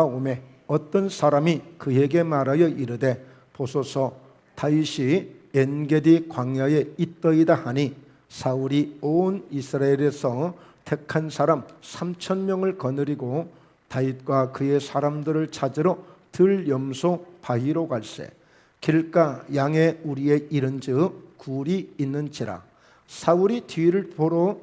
오매 어떤 사람이 그에게 말하여 이르되 보소서 다윗이 엔게디 광야에 있더이다 하니 사울이 온 이스라엘에서 택한 사람 3,000명을 거느리고 다윗과 그의 사람들을 찾으러 들염소 바위로 갈새 길가 양의 우리에 이른즉 굴이 있는지라 사울이 뒤를 보러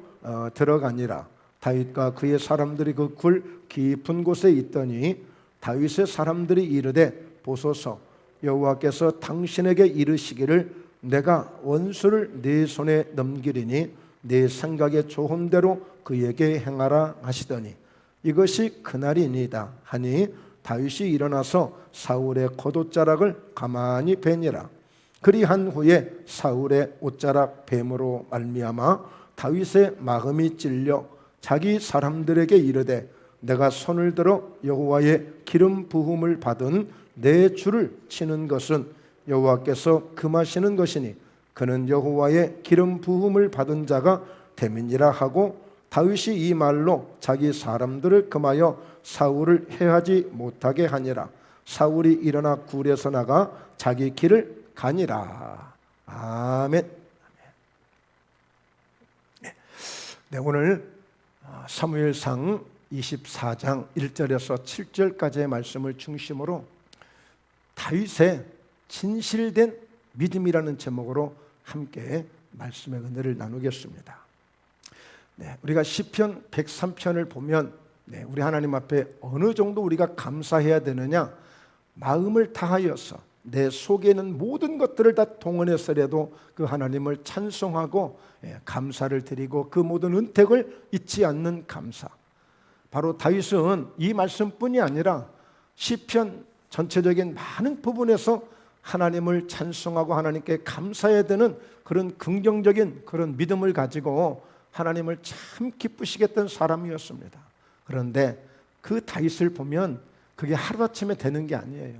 들어가니라 다윗과 그의 사람들이 그 굴 깊은 곳에 있더니 다윗의 사람들이 이르되 보소서 여호와께서 당신에게 이르시기를 내가 원수를 네 손에 넘기리니 네 생각에 좋은 대로 그에게 행하라 하시더니 이것이 그날이니이다 하니 다윗이 일어나서 사울의 겉옷자락을 가만히 베니라 그리한 후에 사울의 옷자락 뱀으로 말미암아 다윗의 마음이 찔려 자기 사람들에게 이르되 내가 손을 들어 여호와의 기름 부음을 받은 내 주를 치는 것은 여호와께서 금하시는 것이니 그는 여호와의 기름 부음을 받은 자가 됨이니라 하고 다윗이 이 말로 자기 사람들을 금하여 사울을 해하지 못하게 하니라 사울이 일어나 굴에서 나가 자기 길을 가니라. 아멘. 네, 오늘 사무엘상 24장 1절에서 7절까지의 말씀을 중심으로 다윗의 진실된 믿음이라는 제목으로 함께 말씀의 은혜를 나누겠습니다. 네, 우리가 시편 103편을 보면 우리 하나님 앞에 어느 정도 우리가 감사해야 되느냐 마음을 다하여서 내 속에 있는 모든 것들을 다 동원해서라도 그 하나님을 찬송하고 감사를 드리고 그 모든 은택을 잊지 않는 감사 바로 다윗은 이 말씀뿐이 아니라 시편 전체적인 많은 부분에서 하나님을 찬송하고 하나님께 감사해야 되는 그런 긍정적인 그런 믿음을 가지고 하나님을 참 기쁘시게 했던 사람이었습니다. 그런데 그 다윗을 보면 그게 하루아침에 되는 게 아니에요.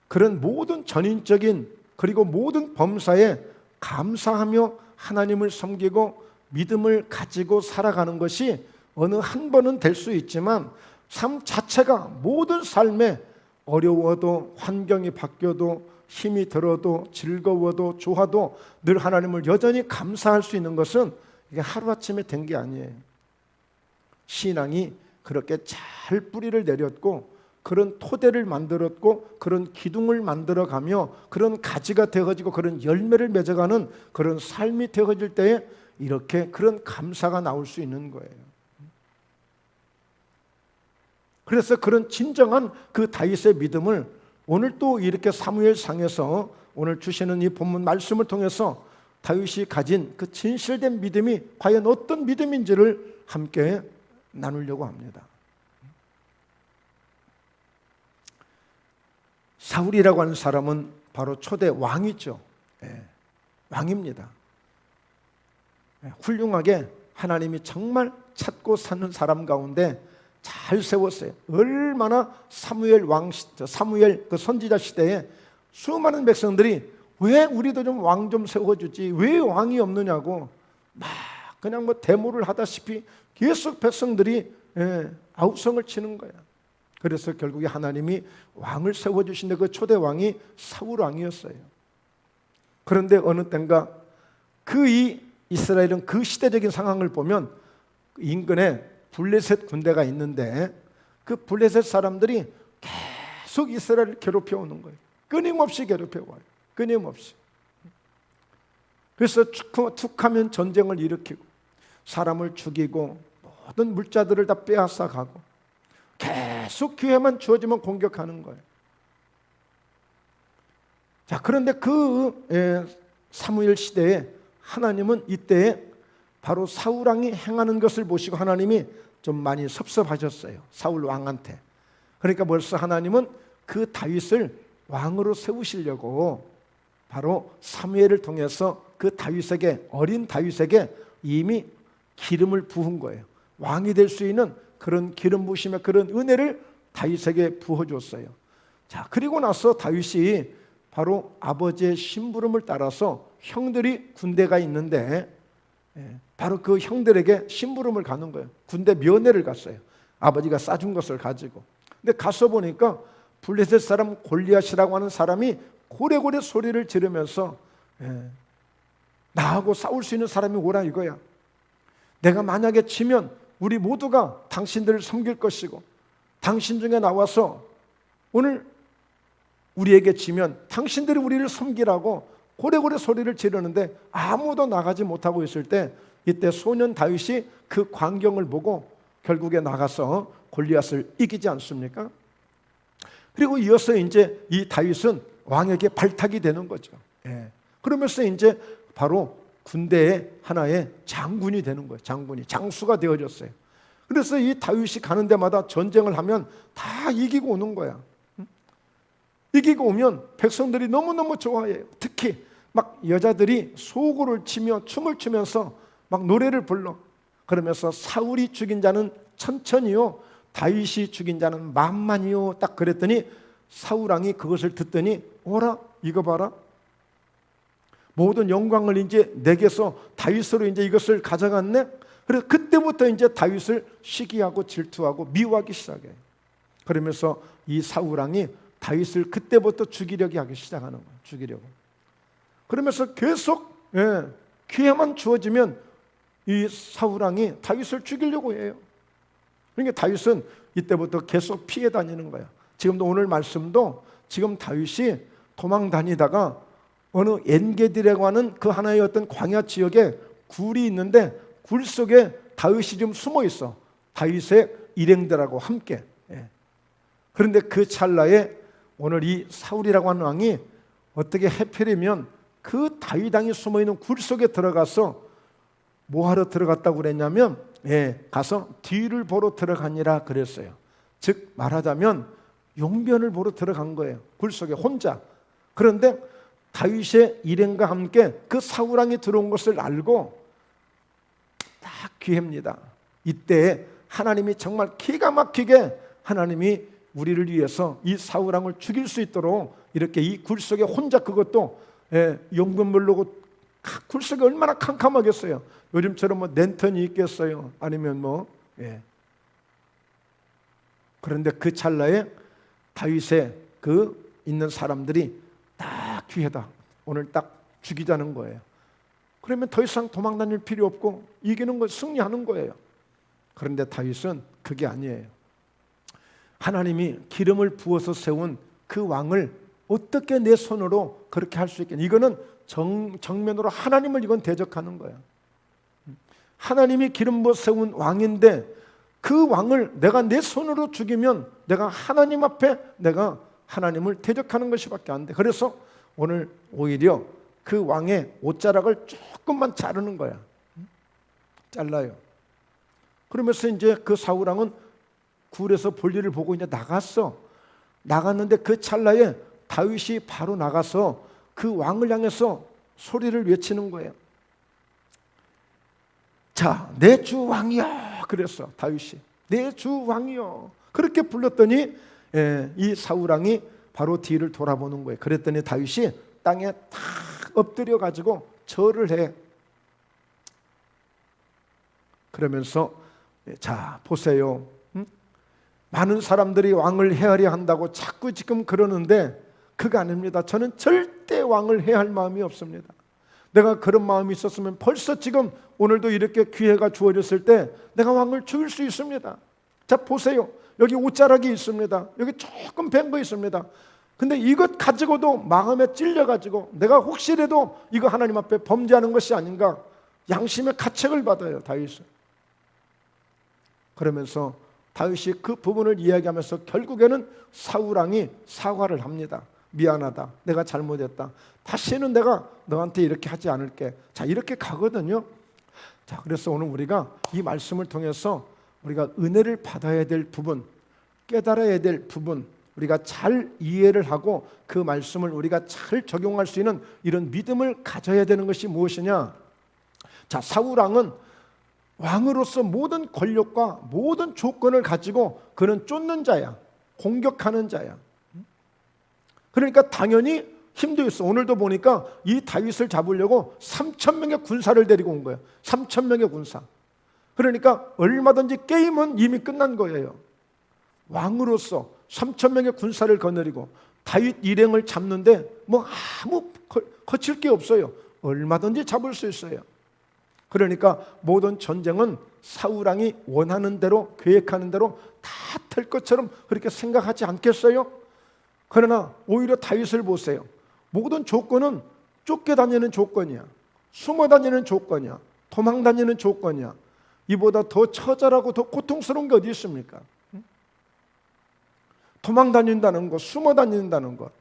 그런 모든 전인적인 그리고 모든 범사에 감사하며 하나님을 섬기고 믿음을 가지고 살아가는 것이 어느 한 번은 될 수 있지만 삶 자체가 모든 삶에 어려워도 환경이 바뀌어도 힘이 들어도 즐거워도 좋아도 늘 하나님을 여전히 감사할 수 있는 것은 이게 하루아침에 된 게 아니에요. 신앙이 그렇게 잘 뿌리를 내렸고 그런 토대를 만들었고 그런 기둥을 만들어가며 그런 가지가 되어지고 그런 열매를 맺어가는 그런 삶이 되어질 때에 이렇게 그런 감사가 나올 수 있는 거예요. 그래서 그런 진정한 그 다윗의 믿음을 오늘 또 이렇게 사무엘상에서 오늘 주시는 이 본문 말씀을 통해서 다윗이 가진 그 진실된 믿음이 과연 어떤 믿음인지를 함께 나누려고 합니다. 사울이라고 하는 사람은 바로 초대 왕이죠. 왕입니다. 훌륭하게 하나님이 정말 찾고 사는 사람 가운데 잘 세웠어요. 얼마나 사무엘 그 선지자 시대에 수많은 백성들이 왜 우리도 좀 왕 좀 세워주지 왜 왕이 없느냐고 막 그냥 뭐 데모를 하다시피 계속 백성들이 아우성을 치는 거야. 그래서 결국에 하나님이 왕을 세워주신데 그 초대 왕이 사울 왕이었어요. 그런데 어느 때인가 이스라엘은 그 시대적인 상황을 보면 인근에 블레셋 군대가 있는데 그 블레셋 사람들이 계속 이스라엘을 괴롭혀 오는 거예요. 끊임없이 괴롭혀 와요. 끊임없이. 그래서 툭하면 전쟁을 일으키고 사람을 죽이고 모든 물자들을 다 빼앗아 가고 계속 기회만 주어지면 공격하는 거예요. 자, 그런데 사무엘 시대에 하나님은 이때에 바로 사울 왕이 행하는 것을 보시고 하나님이 좀 많이 섭섭하셨어요. 사울 왕한테. 그러니까 벌써 하나님은 그 다윗을 왕으로 세우시려고 바로 사무엘을 통해서 그 다윗에게 어린 다윗에게 이미 기름을 부은 거예요. 왕이 될 수 있는 그런 기름 부으심의 그런 은혜를 다윗에게 부어줬어요. 자, 그리고 나서 다윗이 바로 아버지의 심부름을 따라서 형들이 군대가 있는데 바로 그 형들에게 심부름을 가는 거예요. 군대 면회를 갔어요. 아버지가 싸준 것을 가지고 근데 가서 보니까 블레셋 사람 골리앗이라고 하는 사람이 고래고래 소리를 지르면서 나하고 싸울 수 있는 사람이 오라 이거야. 내가 만약에 지면 우리 모두가 당신들을 섬길 것이고, 당신 중에 나와서 오늘 우리에게 지면 당신들이 우리를 섬기라고 고래고래 소리를 지르는데 아무도 나가지 못하고 있을 때, 이때 소년 다윗이 그 광경을 보고 결국에 나가서 골리앗을 이기지 않습니까? 그리고 이어서 이제 이 다윗은 왕에게 발탁이 되는 거죠. 그러면서 이제 바로 군대의 하나의 장군이 되는 거예요. 장수가 되어졌어요. 그래서 이 다윗이 가는 데마다 전쟁을 하면 다 이기고 오는 거야. 이기고 오면 백성들이 너무너무 좋아해요. 특히 막 여자들이 소고를 치며 춤을 추면서 막 노래를 불러. 그러면서 사울이 죽인 자는 천천히요, 다윗이 죽인 자는 만만이요. 딱 그랬더니 사울 왕이 그것을 듣더니, 오라, 이거 봐라, 모든 영광을 이제 내게서 다윗으로 이제 이것을 가져갔네. 그래서 그때부터 이제 다윗을 시기하고 질투하고 미워하기 시작해요. 그러면서 이 사울 왕이 다윗을 그때부터 죽이려고 하기 시작하는 거예요. 죽이려고. 그러면서 계속 기회만 주어지면 이 사울 왕이 다윗을 죽이려고 해요. 그러니까 다윗은 이때부터 계속 피해 다니는 거예요. 지금도 오늘 말씀도 지금 다윗이 도망 다니다가 어느 엔게디라고 하는 그 하나의 어떤 광야 지역에 굴이 있는데, 굴 속에 다윗이 지금 숨어 있어. 다윗의 일행들하고 함께. 그런데 그 찰나에 오늘 이 사울이라고 하는 왕이 어떻게 해필이면 그 다윗 왕이 숨어 있는 굴 속에 들어가서 뭐 하러 들어갔다고 그랬냐면, 가서 뒤를 보러 들어가니라 그랬어요. 즉 말하자면 용변을 보러 들어간 거예요. 굴 속에 혼자. 그런데 다윗의 일행과 함께 그 사울 왕이 들어온 것을 알고 딱 기회입니다. 이때 하나님이 정말 기가 막히게 하나님이 우리를 위해서 이 사울 왕을 죽일 수 있도록 이렇게 이 굴 속에 혼자, 그것도 용변물로, 굴 속에 얼마나 캄캄하겠어요. 요즘처럼 뭐 랜턴이 있겠어요? 아니면 그런데 그 찰나에 다윗의 그 있는 사람들이 딱 기회다, 오늘 딱 죽이자는 거예요. 그러면 더 이상 도망 다닐 필요 없고 이기는 거, 승리하는 거예요. 그런데 다윗은 그게 아니에요. 하나님이 기름을 부어서 세운 그 왕을 어떻게 내 손으로 그렇게 할 수 있겠냐. 이거는 정면으로 하나님을 이건 대적하는 거예요. 하나님이 기름 부어 세운 왕인데 그 왕을 내가 내 손으로 죽이면 내가 하나님 앞에 내가 하나님을 대적하는 것이밖에 안 돼. 그래서 오늘 오히려 그 왕의 옷자락을 조금만 자르는 거야. 잘라요. 그러면서 이제 그 사울 왕은 굴에서 볼일을 보고 이제 나갔는데 그 찰나에 다윗이 바로 나가서 그 왕을 향해서 소리를 외치는 거예요. 자, 내 주 왕이여, 그랬어. 다윗이 내 주 왕이여 그렇게 불렀더니 이 사울 왕이 바로 뒤를 돌아보는 거예요. 그랬더니 다윗이 땅에 탁 엎드려 가지고 절을 해. 그러면서 자, 보세요. 많은 사람들이 왕을 해하려 한다고 자꾸 지금 그러는데 그거 아닙니다. 저는 절대 왕을 해할 마음이 없습니다. 내가 그런 마음이 있었으면 벌써 지금 오늘도 이렇게 기회가 주어졌을 때 내가 왕을 죽일 수 있습니다. 자, 보세요. 여기 옷자락이 있습니다. 여기 조금 벤 거 있습니다. 근데 이것 가지고도 마음에 찔려가지고 내가 혹시라도 이거 하나님 앞에 범죄하는 것이 아닌가, 양심의 가책을 받아요, 다윗은. 그러면서 다윗이 그 부분을 이야기하면서 결국에는 사울 왕이 사과를 합니다. 미안하다, 내가 잘못했다, 다시는 내가 너한테 이렇게 하지 않을게. 자, 이렇게 가거든요. 자, 그래서 오늘 우리가 이 말씀을 통해서 우리가 은혜를 받아야 될 부분, 깨달아야 될 부분, 우리가 잘 이해를 하고 그 말씀을 우리가 잘 적용할 수 있는 이런 믿음을 가져야 되는 것이 무엇이냐. 자, 사울 왕은 왕으로서 모든 권력과 모든 조건을 가지고 그는 쫓는 자야, 공격하는 자야. 그러니까 당연히 힘도 있어. 오늘도 보니까 이 다윗을 잡으려고 3,000명의 군사를 데리고 온 거예요. 3,000명의 군사. 그러니까 얼마든지 게임은 이미 끝난 거예요. 왕으로서 3천 명의 군사를 거느리고 다윗 일행을 잡는데 뭐 아무 거칠 게 없어요. 얼마든지 잡을 수 있어요. 그러니까 모든 전쟁은 사울 왕이 원하는 대로, 계획하는 대로 다 될 것처럼 그렇게 생각하지 않겠어요? 그러나 오히려 다윗을 보세요. 모든 조건은 쫓겨다니는 조건이야, 숨어 다니는 조건이야, 도망 다니는 조건이야. 이보다 더 처절하고 더 고통스러운 게 어디 있습니까? 도망 다닌다는 것, 숨어 다닌다는 것,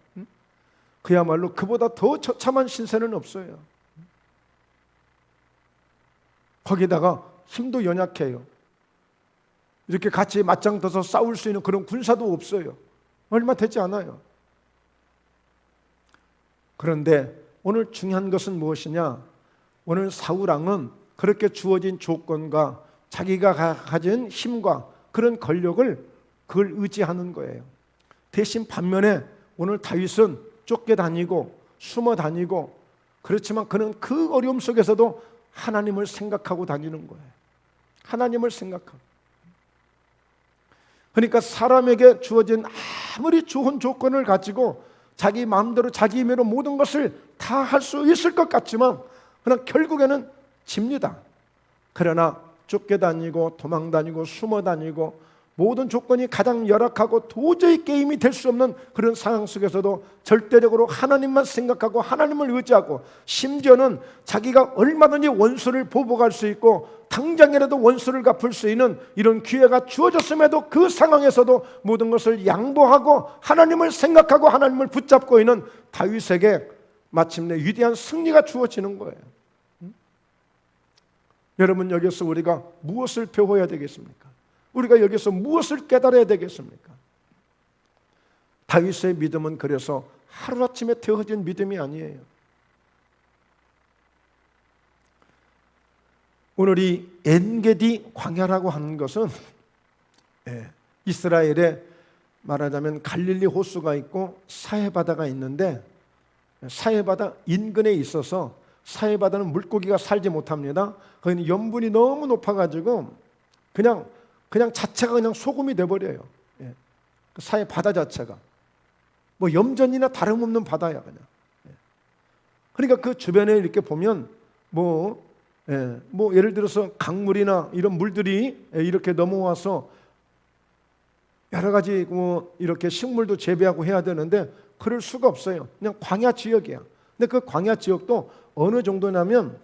그야말로 그보다 더 처참한 신세는 없어요. 거기다가 힘도 연약해요. 이렇게 같이 맞짱 떠서 싸울 수 있는 그런 군사도 없어요. 얼마 되지 않아요. 그런데 오늘 중요한 것은 무엇이냐? 오늘 사울 왕은 그렇게 주어진 조건과 자기가 가진 힘과 그런 권력을 그걸 의지하는 거예요. 대신 반면에 오늘 다윗은 쫓겨다니고 숨어 다니고, 그렇지만 그는 그 어려움 속에서도 하나님을 생각하고 다니는 거예요. 하나님을 생각하고. 그러니까 사람에게 주어진 아무리 좋은 조건을 가지고 자기 마음대로 자기 힘으로 모든 것을 다 할 수 있을 것 같지만 그러나 결국에는 집니다. 그러나 쫓겨다니고 도망다니고 숨어다니고 모든 조건이 가장 열악하고 도저히 게임이 될 수 없는 그런 상황 속에서도 절대적으로 하나님만 생각하고 하나님을 의지하고, 심지어는 자기가 얼마든지 원수를 보복할 수 있고 당장이라도 원수를 갚을 수 있는 이런 기회가 주어졌음에도 그 상황에서도 모든 것을 양보하고 하나님을 생각하고 하나님을 붙잡고 있는 다윗에게 마침내 위대한 승리가 주어지는 거예요. 여러분, 여기서 우리가 무엇을 배워야 되겠습니까? 우리가 여기서 무엇을 깨달아야 되겠습니까? 다윗의 믿음은 그래서 하루아침에 되어진 믿음이 아니에요. 오늘 이 엔게디 광야라고 하는 것은 이스라엘에 말하자면 갈릴리 호수가 있고 사해바다가 있는데, 사해바다 인근에 있어서 사해바다는 물고기가 살지 못합니다. 거기는 염분이 너무 높아가지고 그냥 자체가 그냥 소금이 돼버려요. 사해바다 자체가 뭐 염전이나 다름없는 바다야 그냥. 그러니까 그 주변에 이렇게 보면 뭐 예를 들어서 강물이나 이런 물들이 이렇게 넘어와서 여러 가지 뭐 이렇게 식물도 재배하고 해야 되는데 그럴 수가 없어요. 그냥 광야 지역이야. 근데 그 광야 지역도 어느 정도냐면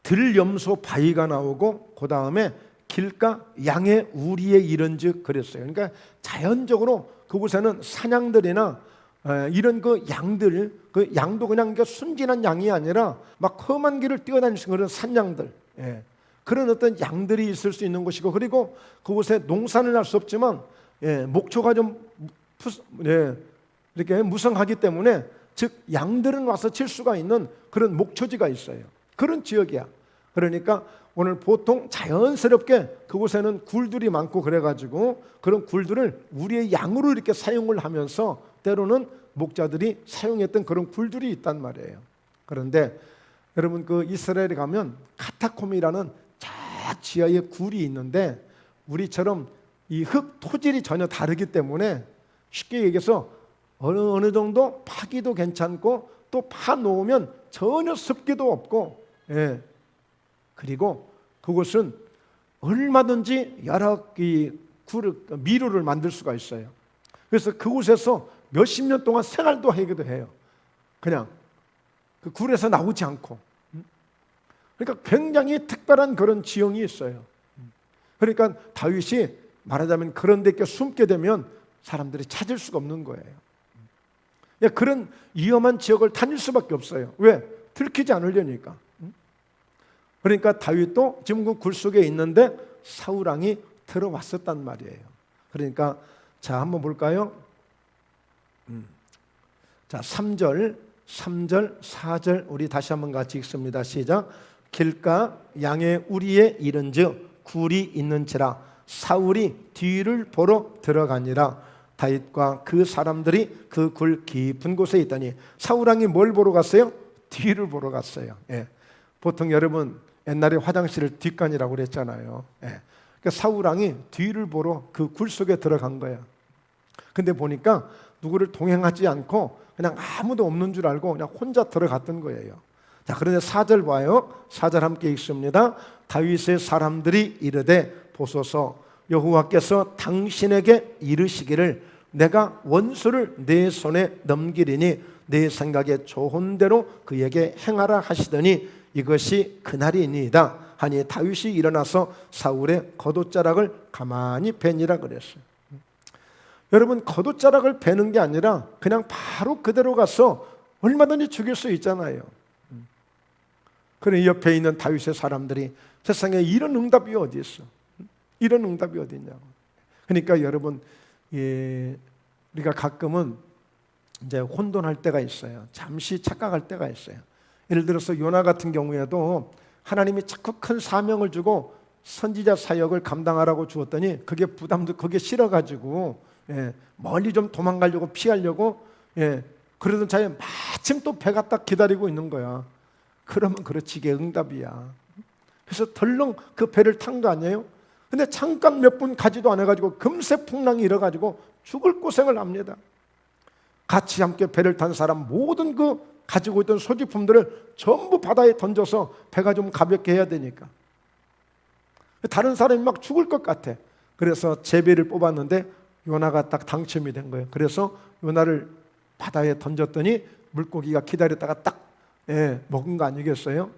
들염소 바위가 나오고 그 다음에 길가 양의 우리에 이른즉 그랬어요. 그러니까 자연적으로 그곳에는 사냥들이나 이런 그 양들, 그 양도 그냥 순진한 양이 아니라 막 험한 길을 뛰어다니는 그런 산양들, 그런 어떤 양들이 있을 수 있는 곳이고, 그리고 그곳에 농사는 할 수 없지만 목초가 좀 이렇게 무성하기 때문에 즉 양들은 와서 칠 수가 있는 그런 목초지가 있어요. 그런 지역이야. 그러니까 오늘 보통 자연스럽게 그곳에는 굴들이 많고 그래가지고 그런 굴들을 우리의 양으로 이렇게 사용을 하면서 때로는 목자들이 사용했던 그런 굴들이 있단 말이에요. 그런데 여러분, 그 이스라엘에 가면 카타콤이라는 저 지하에 굴이 있는데 우리처럼 이 흙 토질이 전혀 다르기 때문에 쉽게 얘기해서 어느 정도 파기도 괜찮고 또 파 놓으면 전혀 습기도 없고, 그리고 그곳은 얼마든지 여러 미루를 만들 수가 있어요. 그래서 그곳에서 몇십 년 동안 생활도 하기도 해요. 그냥 그 굴에서 나오지 않고. 그러니까 굉장히 특별한 그런 지형이 있어요. 그러니까 다윗이 말하자면 그런 데 숨게 되면 사람들이 찾을 수가 없는 거예요. 그런 위험한 지역을 다닐 수밖에 없어요. 왜? 들키지 않으려니까. 그러니까 다윗도 지금 그 굴 속에 있는데 사울 왕이 들어왔었단 말이에요. 그러니까 자, 한번 볼까요? 자, 3절, 4절 우리 다시 한번 같이 읽습니다. 시작. 길가 양의 우리에 이른즉 굴이 있는지라 사울이 뒤를 보러 들어가니라. 다윗과 그 사람들이 그 굴 깊은 곳에 있더니 사울 왕이 뭘 보러 갔어요? 뒤를 보러 갔어요. 보통 여러분 옛날에 화장실을 뒷간이라고 그랬잖아요. 그러니까 사울 왕이 뒤를 보러 그 굴 속에 들어간 거야. 근데 보니까 누구를 동행하지 않고 그냥 아무도 없는 줄 알고 그냥 혼자 들어갔던 거예요. 자, 그런데 4절 봐요. 4절 함께 읽습니다. 다윗의 사람들이 이르되 보소서, 여호와께서 당신에게 이르시기를 내가 원수를 내 손에 넘기리니 내 생각에 좋은 대로 그에게 행하라 하시더니 이것이 그날이니이다 하니 다윗이 일어나서 사울의 겉옷자락을 가만히 베니라 그랬어요. 여러분, 겉옷자락을 베는 게 아니라 그냥 바로 그대로 가서 얼마든지 죽일 수 있잖아요. 그런데 옆에 있는 다윗의 사람들이 세상에 이런 응답이 어디 있어? 이런 응답이 어디 있냐고. 그러니까 여러분, 우리가 가끔은 이제 혼돈할 때가 있어요. 잠시 착각할 때가 있어요. 예를 들어서 요나 같은 경우에도 하나님이 자꾸 큰 사명을 주고 선지자 사역을 감당하라고 주었더니 그게 부담도 그게 싫어가지고 멀리 좀 도망가려고 피하려고 그러던 차에 마침 또 배가 딱 기다리고 있는 거야. 그러면 그렇지, 이게 응답이야. 그래서 덜렁 그 배를 탄 거 아니에요? 근데 잠깐 몇 분 가지도 않아가지고 금세 풍랑이 일어가지고 죽을 고생을 합니다. 같이 함께 배를 탄 사람 모든 그 가지고 있던 소지품들을 전부 바다에 던져서 배가 좀 가볍게 해야 되니까 다른 사람이 막 죽을 것 같아. 그래서 제비를 뽑았는데 요나가 딱 당첨이 된 거예요. 그래서 요나를 바다에 던졌더니 물고기가 기다렸다가 딱 먹은 거 아니겠어요?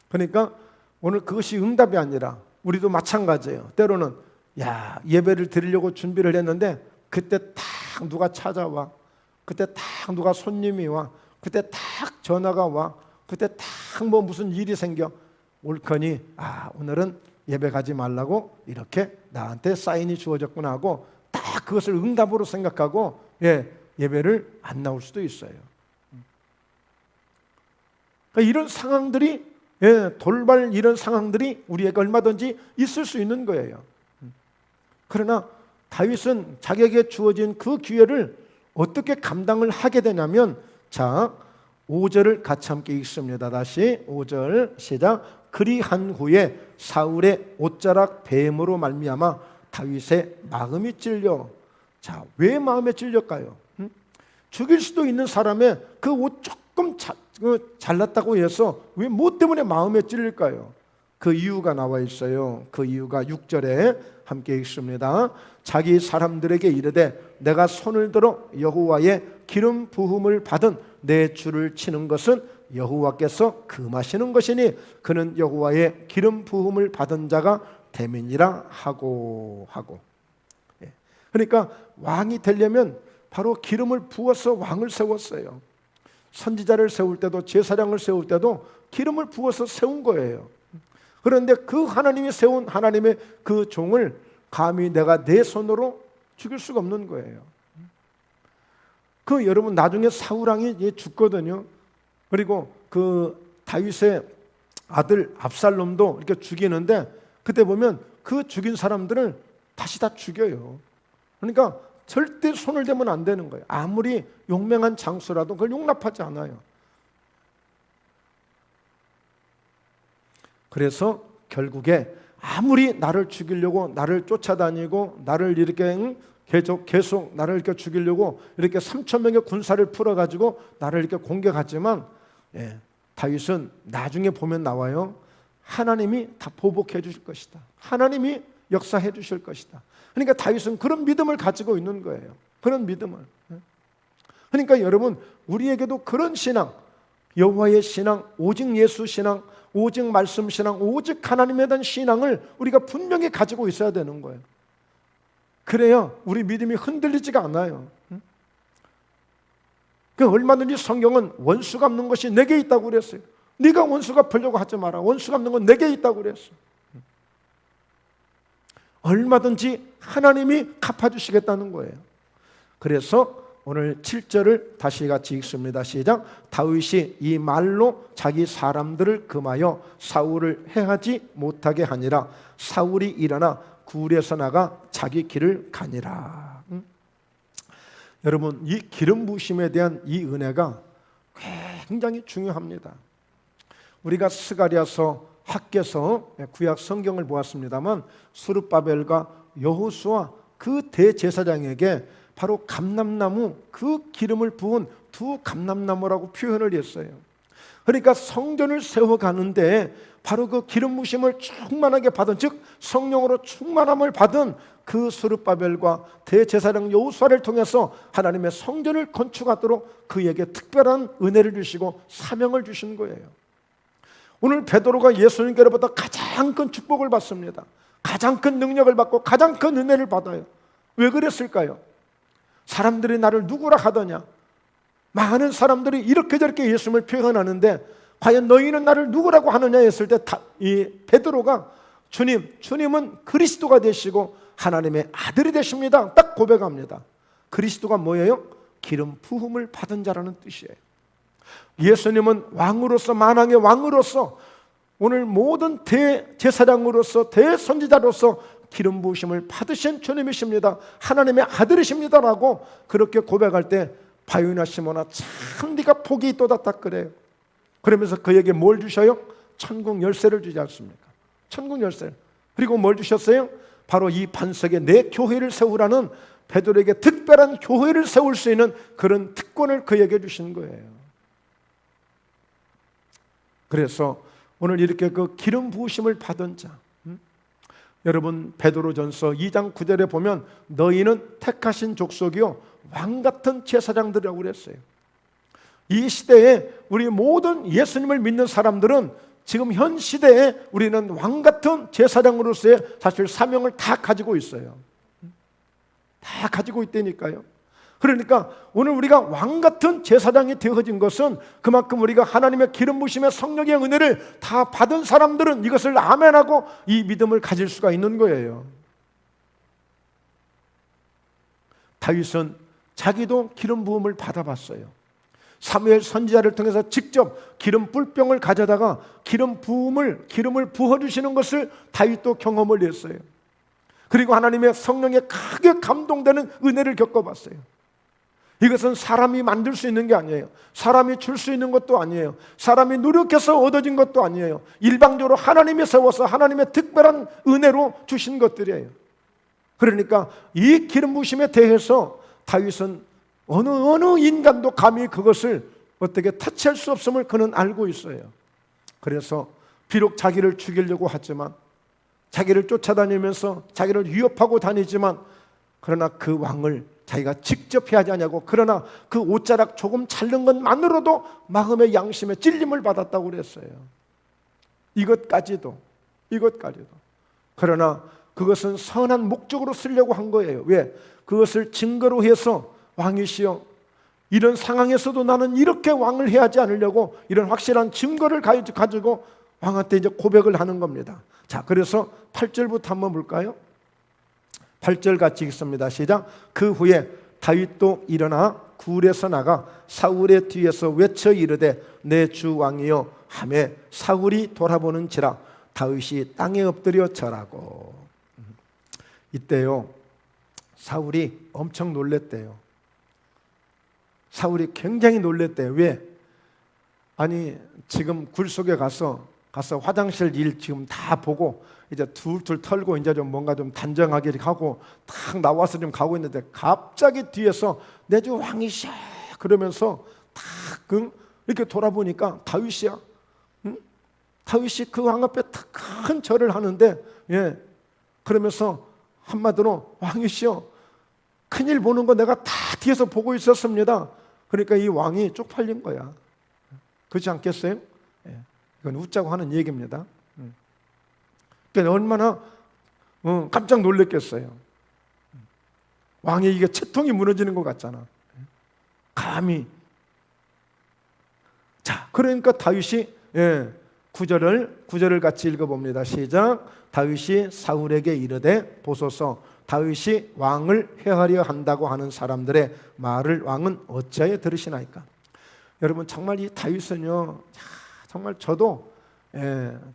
그러니까 오늘 그것이 응답이 아니라 우리도 마찬가지예요. 때로는 예배를 드리려고 준비를 했는데 그때 딱 누가 찾아와, 그때 딱 누가 손님이 와, 그때 딱 전화가 와, 그때 딱 뭐 무슨 일이 생겨. 옳거니 오늘은 예배 가지 말라고 이렇게 나한테 사인이 주어졌구나 하고 딱 그것을 응답으로 생각하고 예배를 안 나올 수도 있어요. 그러니까 이런 상황들이 돌발 이런 상황들이 우리에게 얼마든지 있을 수 있는 거예요. 그러나 다윗은 자기에게 주어진 그 기회를 어떻게 감당을 하게 되냐면, 자, 5절을 같이 함께 읽습니다. 다시 5절 시작. 그리한 후에 사울의 옷자락 뱀으로 말미암아 다윗의 마음이 찔려. 자, 왜 마음에 찔렸까요? 죽일 수도 있는 사람의 그 옷 조금 잘났다고 해서 왜 뭐 때문에 마음에 찔릴까요? 그 이유가 나와 있어요. 그 이유가 6절에 함께 읽습니다. 자기 사람들에게 이르되 내가 손을 들어 여호와의 기름 부음을 받은 내 주를 치는 것은 여호와께서 금하시는 것이니 그는 여호와의 기름 부음을 받은 자가 됨이니라 하고. 그러니까 왕이 되려면 바로 기름을 부어서 왕을 세웠어요. 선지자를 세울 때도 제사장을 세울 때도 기름을 부어서 세운 거예요. 그런데 그 하나님이 세운 하나님의 그 종을 감히 내가 내 손으로 죽일 수가 없는 거예요. 그 여러분 나중에 사울 왕이 죽거든요. 그리고 그 다윗의 아들 압살롬도 이렇게 죽이는데 그때 보면 그 죽인 사람들을 다시 다 죽여요. 그러니까 절대 손을 대면 안 되는 거예요. 아무리 용맹한 장수라도 그걸 용납하지 않아요. 그래서 결국에 아무리 나를 죽이려고 나를 쫓아다니고 나를 이렇게 계속 나를 이렇게 죽이려고 이렇게 3,000명의 군사를 풀어가지고 나를 이렇게 공격하지만 다윗은 나중에 보면 나와요. 하나님이 다 보복해 주실 것이다. 하나님이 역사해 주실 것이다. 그러니까 다윗은 그런 믿음을 가지고 있는 거예요. 그런 믿음을. 그러니까 여러분 우리에게도 그런 신앙, 여호와의 신앙, 오직 예수 신앙, 오직 말씀 신앙, 오직 하나님에 대한 신앙을 우리가 분명히 가지고 있어야 되는 거예요. 그래야 우리 믿음이 흔들리지가 않아요. 얼마든지 성경은 원수 갚는 것이 내게 있다고 그랬어요. 네가 원수 갚으려고 하지 마라. 원수 갚는 건 내게 있다고 그랬어. 얼마든지 하나님이 갚아주시겠다는 거예요. 그래서 오늘 7절을 다시 같이 읽습니다. 시작. 다윗이 이 말로 자기 사람들을 금하여 사울을 해하지 못하게 하니라. 사울이 일어나 굴에서 나가 자기 길을 가니라. 여러분 이 기름 부으심에 대한 이 은혜가 굉장히 중요합니다. 우리가 스가랴서 학개서 구약 성경을 보았습니다만 스룹바벨과 여호수아 그 대제사장에게 바로 감람나무 그 기름을 부은 두 감람나무라고 표현을 했어요. 그러니까 성전을 세워가는데 바로 그 기름 부심을 충만하게 받은, 즉 성령으로 충만함을 받은 그 스룹바벨과 대제사장 여호수아를 통해서 하나님의 성전을 건축하도록 그에게 특별한 은혜를 주시고 사명을 주신 거예요. 오늘 베드로가 예수님께로부터 가장 큰 축복을 받습니다. 가장 큰 능력을 받고 가장 큰 은혜를 받아요. 왜 그랬을까요? 사람들이 나를 누구라 하더냐? 많은 사람들이 이렇게 저렇게 예수님을 표현하는데 과연 너희는 나를 누구라고 하느냐 했을 때 이 베드로가 주님은 그리스도가 되시고 하나님의 아들이 되십니다. 딱 고백합니다. 그리스도가 뭐예요? 기름 부음을 받은 자라는 뜻이에요. 예수님은 왕으로서, 만왕의 왕으로서, 오늘 모든 대제사장으로서, 대선지자로서 기름 부으심을 받으신 주님이십니다. 하나님의 아들이십니다라고 그렇게 고백할 때 바요나 시몬아 참 네가 복이 있도다 딱 그래요. 그러면서 그에게 뭘 주셔요? 천국 열쇠를 주지 않습니까? 천국 열쇠. 그리고 뭘 주셨어요? 바로 이 반석에 내 교회를 세우라는, 베드로에게 특별한 교회를 세울 수 있는 그런 특권을 그에게 주신 거예요. 그래서 오늘 이렇게 그 기름 부으심을 받은 자, 여러분 베드로전서 2장 9절에 보면 너희는 택하신 족속이요 왕같은 제사장들이라고 그랬어요. 이 시대에 우리 모든 예수님을 믿는 사람들은 지금 현 시대에 우리는 왕같은 제사장으로서의 사실 사명을 다 가지고 있어요. 다 가지고 있다니까요. 그러니까 오늘 우리가 왕같은 제사장이 되어진 것은 그만큼 우리가 하나님의 기름 부으심의 성령의 은혜를 다 받은 사람들은 이것을 아멘하고 이 믿음을 가질 수가 있는 거예요. 다윗은 자기도 기름 부음을 받아봤어요. 사무엘 선지자를 통해서 직접 기름 뿔병을 가져다가 기름을 부어주시는 것을 다윗도 경험을 했어요. 그리고 하나님의 성령에 크게 감동되는 은혜를 겪어봤어요. 이것은 사람이 만들 수 있는 게 아니에요. 사람이 줄 수 있는 것도 아니에요. 사람이 노력해서 얻어진 것도 아니에요. 일방적으로 하나님이 세워서 하나님의 특별한 은혜로 주신 것들이에요. 그러니까 이 기름 부으심에 대해서 다윗은 어느 인간도 감히 그것을 어떻게 터치할 수 없음을 그는 알고 있어요. 그래서 비록 자기를 죽이려고 하지만, 자기를 쫓아다니면서 자기를 위협하고 다니지만, 그러나 그 왕을 자기가 직접 해야 하냐고, 그러나 그 옷자락 조금 자른 것만으로도 마음의 양심에 찔림을 받았다고 그랬어요. 이것까지도. 그러나 그것은 선한 목적으로 쓰려고 한 거예요. 왜? 그것을 증거로 해서 왕이시여, 이런 상황에서도 나는 이렇게 왕을 해야 하지 않으려고 이런 확실한 증거를 가지고 왕한테 이제 고백을 하는 겁니다. 자, 그래서 8절부터 한번 볼까요? 8절 같이 읽습니다. 시작. 그 후에 다윗도 일어나 굴에서 나가 사울의 뒤에서 외쳐 이르되 내 주 왕이여 하매 사울이 돌아보는지라 다윗이 땅에 엎드려 절하고. 이때요 사울이 엄청 놀랬대요. 사울이 굉장히 놀랬대요. 왜? 아니 지금 굴 속에 가서 화장실 일 지금 다 보고 이제 툴툴 털고 이제 좀 뭔가 좀 단정하게 하고 딱 나와서 좀 가고 있는데 갑자기 뒤에서 내 주 왕이시여 그러면서 딱 이렇게 돌아보니까 다윗이야. 응? 다윗이 그 왕 앞에 딱 큰 절을 하는데, 그러면서 한마디로 왕이시여 큰일 보는 거 내가 다 뒤에서 보고 있었습니다. 그러니까 이 왕이 쪽팔린 거야. 그렇지 않겠어요? 이건 웃자고 하는 얘기입니다. 그러니까 얼마나 깜짝 놀랐겠어요. 왕의 이게 채통이 무너지는 것 같잖아. 감히. 자, 그러니까 다윗이 9절을 같이 읽어봅니다. 시작. 다윗이 사울에게 이르되 보소서 다윗이 왕을 해하려 한다고 하는 사람들의 말을 왕은 어찌하여 들으시나이까. 여러분 정말 이 다윗은요 정말 저도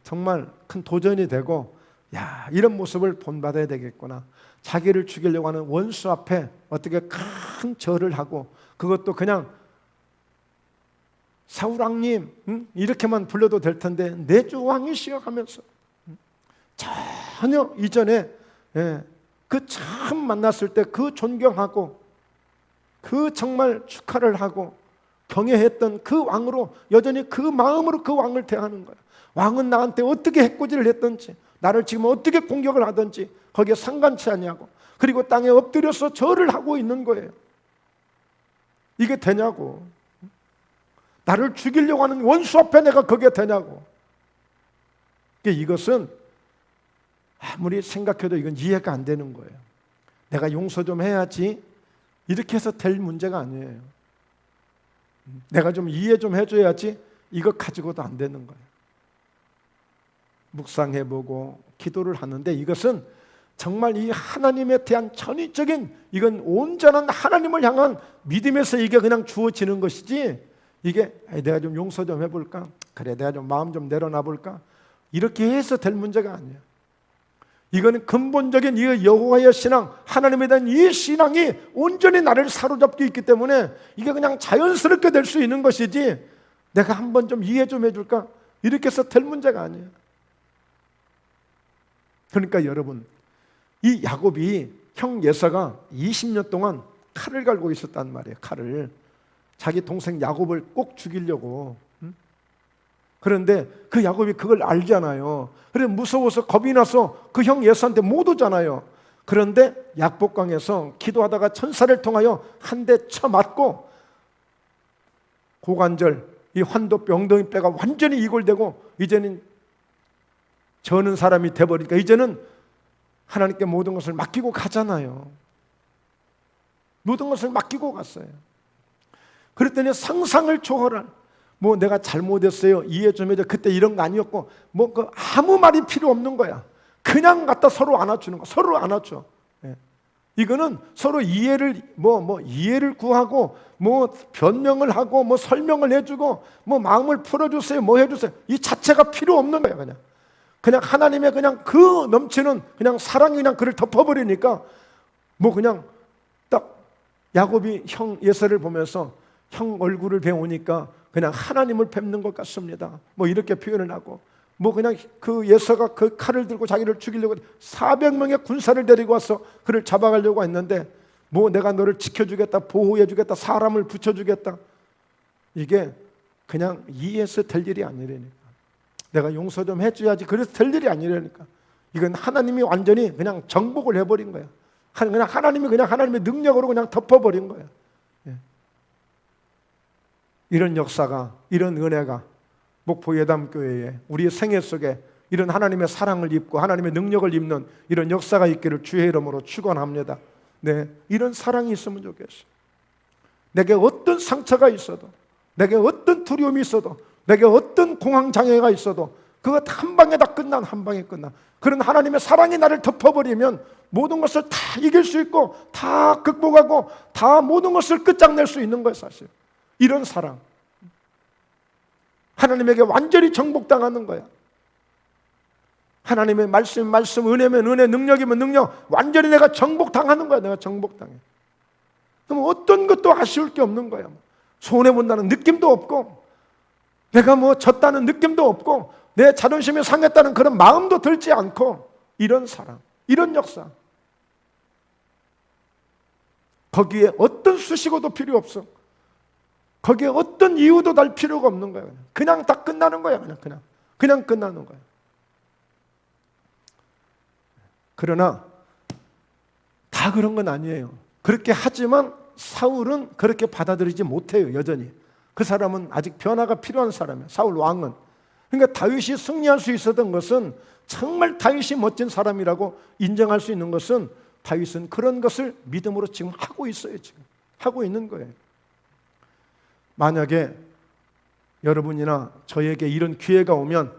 정말 큰 도전이 되고, 이런 모습을 본받아야 되겠구나. 자기를 죽이려고 하는 원수 앞에 어떻게 큰 절을 하고, 그것도 그냥 사울 왕님 이렇게만 불러도 될 텐데 내주 왕이시여 하면서 전혀 이전에 그 처음 만났을 때 그 존경하고 그 정말 축하를 하고 경외했던 그 왕으로 여전히 그 마음으로 그 왕을 대하는 거야. 왕은 나한테 어떻게 해코지를 했든지 나를 지금 어떻게 공격을 하든지 거기에 상관치 않냐고. 그리고 땅에 엎드려서 절을 하고 있는 거예요. 이게 되냐고. 나를 죽이려고 하는 원수 앞에 내가 그게 되냐고. 이것은 아무리 생각해도 이건 이해가 안 되는 거예요. 내가 용서 좀 해야지 이렇게 해서 될 문제가 아니에요. 내가 좀 이해 좀 해줘야지 이것 가지고도 안 되는 거예요. 묵상해보고 기도를 하는데 이것은 정말 이 하나님에 대한 전위적인 이건 온전한 하나님을 향한 믿음에서 이게 그냥 주어지는 것이지 이게 내가 좀 용서 좀 해볼까? 그래 내가 좀 마음 좀 내려놔볼까? 이렇게 해서 될 문제가 아니에요. 이거는 근본적인 이 여호와의 신앙, 하나님에 대한 이 신앙이 온전히 나를 사로잡고 있기 때문에 이게 그냥 자연스럽게 될 수 있는 것이지 내가 한번 좀 이해 좀 해줄까? 이렇게 해서 될 문제가 아니에요. 그러니까 여러분 이 야곱이 형 예사가 20년 동안 칼을 갈고 있었단 말이에요. 칼을 자기 동생 야곱을 꼭 죽이려고. 그런데 그 야곱이 그걸 알잖아요. 그래 무서워서 겁이 나서 그 형 예사한테 못 오잖아요. 그런데 약복강에서 기도하다가 천사를 통하여 한 대 쳐맞고 고관절 이 환도뼈 엉덩이 뼈가 완전히 이골되고 이제는 저는 사람이 돼버리니까 이제는 하나님께 모든 것을 맡기고 가잖아요. 모든 것을 맡기고 갔어요. 그랬더니 상상을 초월한 뭐 내가 잘못했어요 이해 좀 해줘 그때 이런 거 아니었고 뭐 그 아무 말이 필요 없는 거야. 그냥 갖다 서로 안아주는 거. 서로 안아줘. 이거는 서로 이해를 이해를 구하고 뭐 변명을 하고 뭐 설명을 해주고 뭐 마음을 풀어주세요 뭐 해주세요 이 자체가 필요 없는 거야. 그냥 하나님의 그냥 그 넘치는 그냥 사랑이 그냥 그를 덮어버리니까 뭐 그냥 딱 야곱이 형 예서를 보면서 형 얼굴을 배우니까 그냥 하나님을 뵙는 것 같습니다. 뭐 이렇게 표현을 하고 뭐 그냥 그 예서가 그 칼을 들고 자기를 죽이려고 400명의 군사를 데리고 와서 그를 잡아가려고 했는데 뭐 내가 너를 지켜주겠다 보호해주겠다 사람을 붙여주겠다 이게 그냥 이해해서 될 일이 아니라니까. 내가 용서 좀 해줘야지 그래서 될 일이 아니라니까. 이건 하나님이 완전히 그냥 정복을 해버린 거야. 그냥 하나님이 그냥 하나님의 능력으로 그냥 덮어버린 거야. 이런 역사가 이런 은혜가 목포 예담교회에 우리의 생애 속에 이런 하나님의 사랑을 입고 하나님의 능력을 입는 이런 역사가 있기를 주의 이름으로 축원합니다. 네, 이런 사랑이 있으면 좋겠어요. 내게 어떤 상처가 있어도 내게 어떤 두려움이 있어도 내게 어떤 공황장애가 있어도 그거 한 방에 다 끝난 한 방에 끝나. 그런 하나님의 사랑이 나를 덮어버리면 모든 것을 다 이길 수 있고 다 극복하고 다 모든 것을 끝장낼 수 있는 거예요. 사실 이런 사랑 하나님에게 완전히 정복당하는 거야. 하나님의 말씀 은혜면 은혜 능력이면 능력 완전히 내가 정복당하는 거야. 내가 정복당해. 그럼 어떤 것도 아쉬울 게 없는 거야. 손해본다는 느낌도 없고 내가 뭐 졌다는 느낌도 없고 내 자존심이 상했다는 그런 마음도 들지 않고 이런 사랑 이런 역사 거기에 어떤 수식어도 필요 없어. 거기에 어떤 이유도 달 필요가 없는 거야. 그냥 다 끝나는 거야. 그냥 끝나는 거야. 그러나 다 그런 건 아니에요. 그렇게 하지만 사울은 그렇게 받아들이지 못해요. 여전히 그 사람은 아직 변화가 필요한 사람이에요. 사울 왕은. 그러니까 다윗이 승리할 수 있었던 것은 정말 다윗이 멋진 사람이라고 인정할 수 있는 것은 다윗은 그런 것을 믿음으로 지금 하고 있어요. 지금 하고 있는 거예요. 만약에 여러분이나 저에게 이런 기회가 오면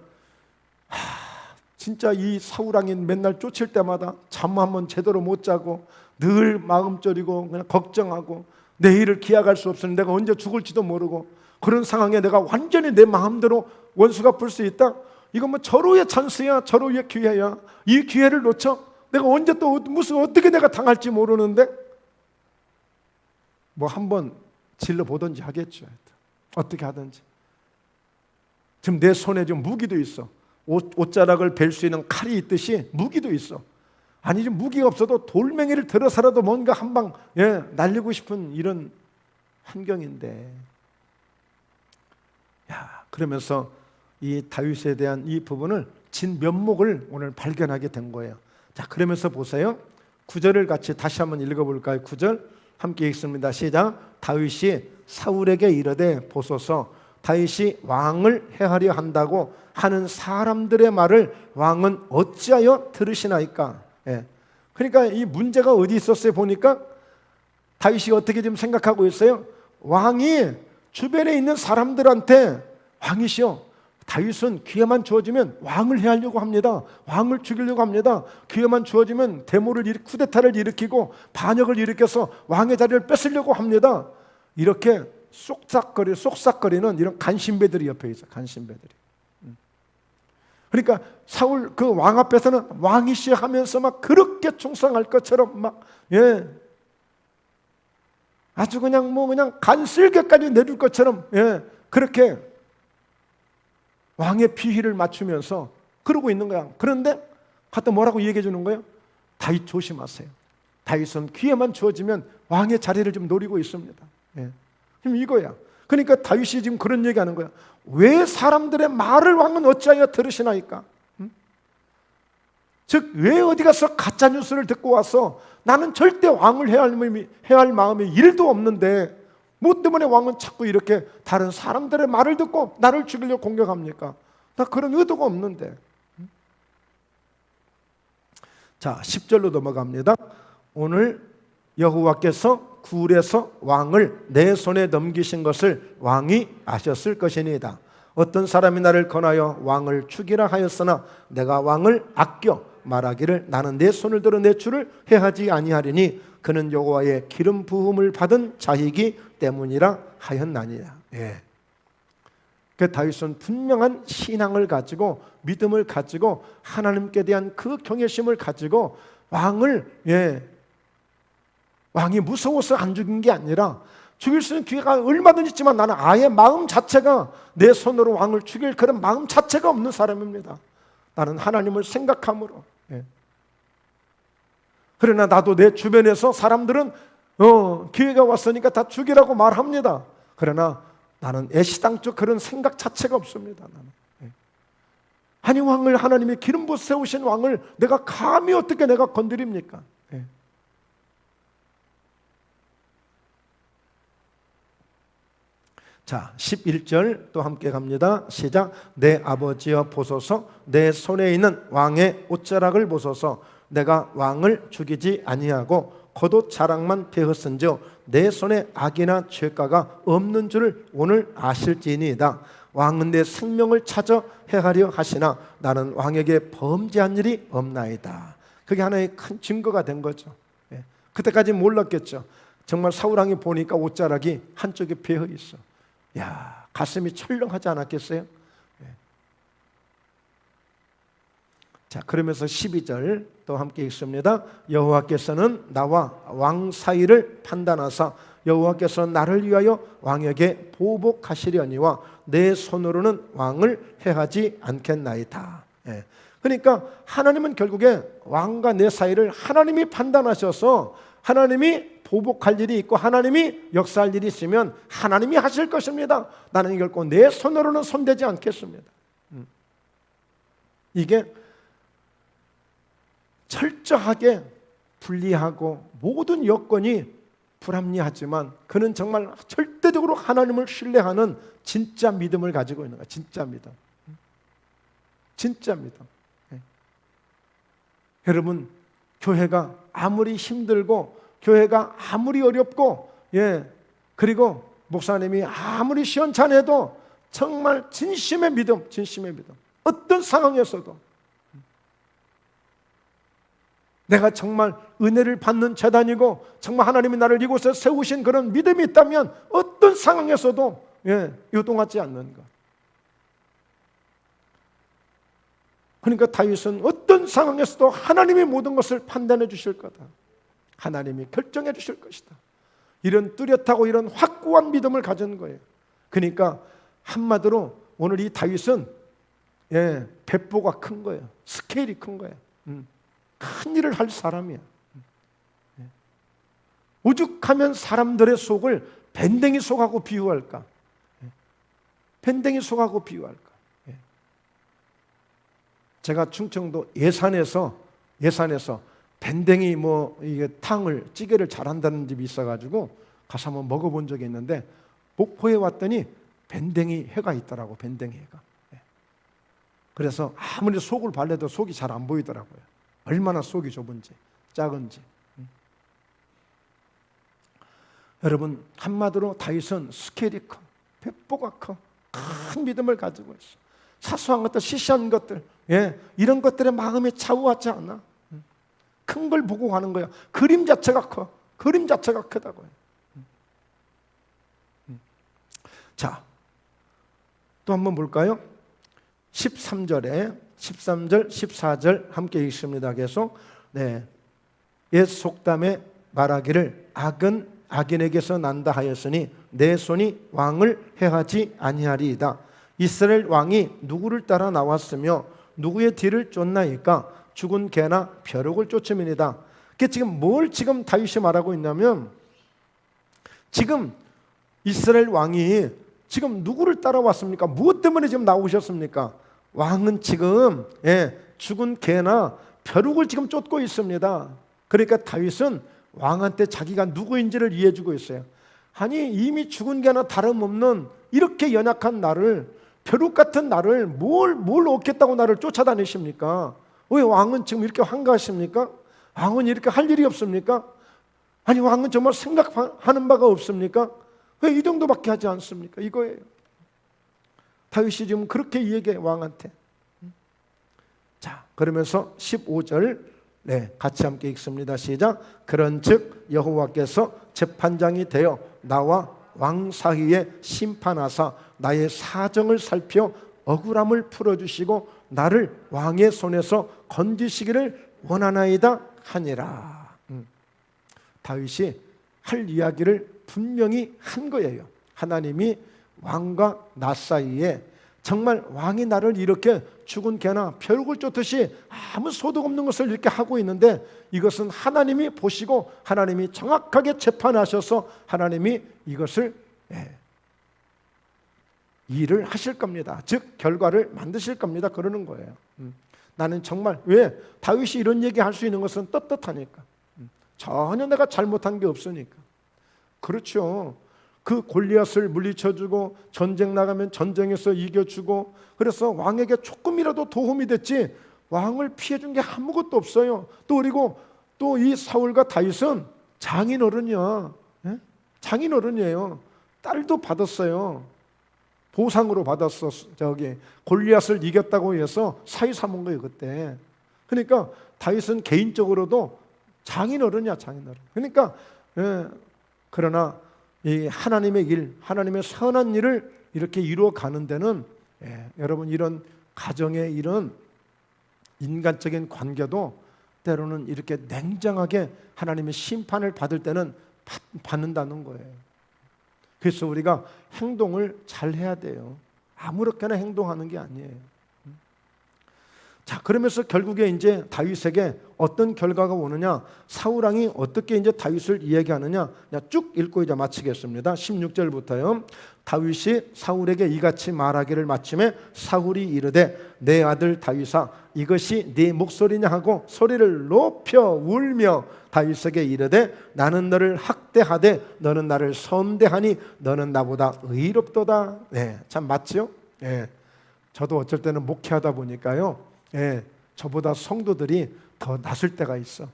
진짜 이 사울왕이 맨날 쫓을 때마다 잠 한번 제대로 못 자고 늘 마음 졸이고 그냥 걱정하고 내일을 기약할 수 없으니 내가 언제 죽을지도 모르고 그런 상황에 내가 완전히 내 마음대로 원수가 풀 수 있다? 이건 뭐 절호의 찬스야. 절호의 기회야. 이 기회를 놓쳐? 내가 언제 또 무슨 어떻게 내가 당할지 모르는데 뭐 한번 질러보든지 하겠죠. 어떻게 하든지. 지금 내 손에 지금 무기도 있어. 옷자락을 벨 수 있는 칼이 있듯이 무기도 있어. 아니 지금 무기가 없어도 돌멩이를 들어서라도 뭔가 한 방 날리고 싶은 이런 환경인데, 그러면서 이 다윗에 대한 이 부분을 진면목을 오늘 발견하게 된 거예요. 자, 그러면서 보세요. 9절을 같이 다시 한번 읽어볼까요? 9절 함께 읽습니다. 시작. 다윗이 사울에게 이르되 보소서, 다윗이 왕을 해하려 한다고 하는 사람들의 말을 왕은 어찌하여 들으시나이까? 그러니까 이 문제가 어디 있었어요? 보니까 다윗이 어떻게 지금 생각하고 있어요? 왕이 주변에 있는 사람들한테 왕이시여, 다윗은 기회만 주어지면 왕을 해하려고 합니다. 왕을 죽이려고 합니다. 기회만 주어지면 쿠데타를 일으키고 반역을 일으켜서 왕의 자리를 뺏으려고 합니다. 이렇게 쏙삭거리는 이런 간신배들이 옆에 있어. 간신배들이. 그러니까 사울 그 왕 앞에서는 왕이시 하면서 막 그렇게 충성할 것처럼 막 아주 그냥 간쓸게까지 내줄 것처럼 그렇게 왕의 비위를 맞추면서 그러고 있는 거야. 그런데 갖다 뭐라고 얘기해 주는 거예요? 다윗 조심하세요. 다윗은 기회만 주어지면 왕의 자리를 좀 노리고 있습니다. 지금 이거야. 그러니까 다윗이 지금 그런 얘기하는 거야. 왜 사람들의 말을 왕은 어찌하여 들으시나이까? 즉, 왜 어디 가서 가짜 뉴스를 듣고 와서 나는 절대 왕을 해할 마음이 1도 없는데 뭐 때문에 왕은 자꾸 이렇게 다른 사람들의 말을 듣고 나를 죽이려고 공격합니까? 나 그런 의도가 없는데. 자, 10절로 넘어갑니다. 오늘 여호와께서 굴에서 왕을 내 손에 넘기신 것을 왕이 아셨을 것이니이다. 어떤 사람이 나를 권하여 왕을 죽이라 하였으나 내가 왕을 아껴 말하기를 나는 내 손을 들어 내 주를 해하지 아니하리니 그는 여호와의 기름 부음을 받은 자이기 때문이라 하였나니라. 그 다윗은 분명한 신앙을 가지고 믿음을 가지고 하나님께 대한 그 경외심을 가지고 왕이 무서워서 안 죽인 게 아니라 죽일 수 있는 기회가 얼마든지 있지만 나는 아예 마음 자체가 내 손으로 왕을 죽일 그런 마음 자체가 없는 사람입니다. 나는 하나님을 생각함으로. 그러나 나도 내 주변에서 사람들은 기회가 왔으니까 다 죽이라고 말합니다. 그러나 나는 애시당초 그런 생각 자체가 없습니다. 나는. 아니 왕을 하나님이 기름 부어 세우신 왕을 내가 감히 어떻게 내가 건드립니까? 자, 11절 또 함께 갑니다. 시작. 내 아버지여 보소서, 내 손에 있는 왕의 옷자락을 보소서. 내가 왕을 죽이지 아니하고 겉옷 자락만 베었은즉 내 손에 악이나 죄가가 없는 줄을 오늘 아실지니이다. 왕은 내 생명을 찾아 해하려 하시나 나는 왕에게 범죄한 일이 없나이다. 그게 하나의 큰 증거가 된 거죠. 그때까지 몰랐겠죠. 정말 사울왕이 보니까 옷자락이 한쪽에 베어 있어. 야, 가슴이 철렁하지 않았겠어요? 자, 그러면서 12절 또 함께 읽습니다. 여호와께서는 나와 왕 사이를 판단하사 여호와께서 나를 위하여 왕에게 보복하시려니와 내 손으로는 왕을 해하지 않겠나이다. 그러니까 하나님은 결국에 왕과 내 사이를 하나님이 판단하셔서 하나님이 보복할 일이 있고 하나님이 역사할 일이 있으면 하나님이 하실 것입니다. 나는 결코 내 손으로는 손대지 않겠습니다. 이게 철저하게 분리하고 모든 여건이 불합리하지만 그는 정말 절대적으로 하나님을 신뢰하는 진짜 믿음을 가지고 있는 거야. 진짜 믿음. 진짜 믿음. 여러분, 교회가 아무리 힘들고 교회가 아무리 어렵고 그리고 목사님이 아무리 시원찮아도 정말 진심의 믿음, 어떤 상황에서도 내가 정말 은혜를 받는 재단이고 정말 하나님이 나를 이곳에 세우신 그런 믿음이 있다면 어떤 상황에서도 요동하지 않는 것. 그러니까 다윗은 어떤 상황에서도 하나님이 모든 것을 판단해 주실 거다. 하나님이 결정해 주실 것이다. 이런 뚜렷하고 이런 확고한 믿음을 가진 거예요. 그러니까 한마디로 오늘 이 다윗은 배포가 큰 거예요. 스케일이 큰 거예요. 큰 일을 할 사람이야. 오죽하면 사람들의 속을 밴댕이 속하고 비유할까? 밴댕이 속하고 비유할까? 제가 충청도 예산에서 밴댕이 이게 찌개를 잘한다는 집이 있어가지고 가서 한번 먹어본 적이 있는데, 목포에 왔더니 밴댕이 회가 있더라고. 밴댕이 회가. 그래서 아무리 속을 발라도 속이 잘 안 보이더라고요. 얼마나 속이 좁은지, 작은지. 여러분, 한마디로 다윗은 스케일이 커, 배포가 커, 큰 믿음을 가지고 있어. 사소한 것들, 시시한 것들, 이런 것들에 마음이 차우하지 않아. 큰 걸 보고 가는 거야. 그림 자체가 커. 그림 자체가 크다고요. 자, 또 한번 볼까요? 13절, 14절 함께 읽습니다. 계속. 옛 속담에 말하기를 악은 악인에게서 난다 하였으니 내 손이 왕을 해하지 아니하리이다. 이스라엘 왕이 누구를 따라 나왔으며 누구의 뒤를 쫓나이까? 죽은 개나 벼룩을 쫓음이니이다. 그게 지금 다윗이 말하고 있냐면, 지금 이스라엘 왕이 지금 누구를 따라왔습니까? 무엇 때문에 지금 나오셨습니까? 왕은 지금 죽은 개나 벼룩을 지금 쫓고 있습니다. 그러니까 다윗은 왕한테 자기가 누구인지를 이해해주고 있어요. 아니, 이미 죽은 개나 다름없는 이렇게 연약한 나를, 벼룩 같은 나를 뭘 얻겠다고 나를 쫓아다니십니까? 왜 왕은 지금 이렇게 한가하십니까? 왕은 이렇게 할 일이 없습니까? 아니, 왕은 정말 생각하는 바가 없습니까? 왜 이 정도밖에 하지 않습니까? 이거예요. 다윗이 지금 그렇게 얘기해, 왕한테. 자, 그러면서 15절 같이 함께 읽습니다. 시작. 그런즉 여호와께서 재판장이 되어 나와 왕 사이에 심판하사 나의 사정을 살펴 억울함을 풀어주시고 나를 왕의 손에서 건지시기를 원하나이다 하니라. 다윗이 할 이야기를 분명히 한 거예요. 하나님이 왕과 나 사이에 정말 왕이 나를 이렇게 죽은 개나 벼룩을 쫓듯이 아무 소득 없는 것을 이렇게 하고 있는데, 이것은 하나님이 보시고 하나님이 정확하게 재판하셔서 하나님이 이것을 일을 하실 겁니다. 즉 결과를 만드실 겁니다. 그러는 거예요. 나는 정말, 왜? 다윗이 이런 얘기할 수 있는 것은 떳떳하니까. 전혀 내가 잘못한 게 없으니까. 그렇죠. 그 골리앗을 물리쳐주고 전쟁 나가면 전쟁에서 이겨주고, 그래서 왕에게 조금이라도 도움이 됐지 왕을 피해준 게 아무것도 없어요. 또 그리고 또 이 사울과 다윗은 장인어른이야. 장인어른이에요. 딸도 받았어요. 보상으로 받았어. 골리앗을 이겼다고 해서 사위 삼은 거예요, 그때. 그러니까 다윗은 개인적으로도 장인어른이야, 장인어른. 그러니까 그러나 이 하나님의 일, 하나님의 선한 일을 이렇게 이루어가는 데는 여러분, 이런 가정의 이런 인간적인 관계도 때로는 이렇게 냉정하게 하나님의 심판을 받을 때는 받는다는 거예요. 그래서 우리가 행동을 잘 해야 돼요. 아무렇게나 행동하는 게 아니에요. 자, 그러면서 결국에 이제 다윗에게 어떤 결과가 오느냐, 사울왕이 어떻게 이제 다윗을 이야기하느냐, 쭉 읽고 이제 마치겠습니다. 16절부터요. 다윗이 사울에게 이같이 말하기를 마침에 사울이 이르되 내 아들 다윗아, 이것이 네 목소리냐 하고 소리를 높여 울며 다윗에게 이르되 나는 너를 학대하되 너는 나를 선대하니 너는 나보다 의롭도다. 참 맞죠? 저도 어쩔 때는 목회하다 보니까요, 저보다 성도들이 더 낫을 때가 있어.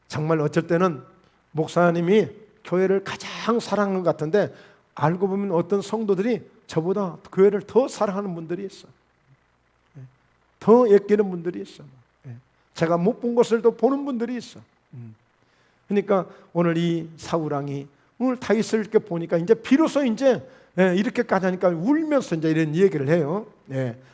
정말 어쩔 때는 목사님이 교회를 가장 사랑하는 것 같은데, 알고 보면 어떤 성도들이 저보다 교회를 더 사랑하는 분들이 있어. 더 애끼는 분들이 있어. 제가 못 본 것을 더 보는 분들이 있어. 그러니까 오늘 이 사울왕이 오늘 다윗을 이렇게 보니까 이제 비로소 이제 이렇게까지 하니까 울면서 이제 이런 얘기를 해요.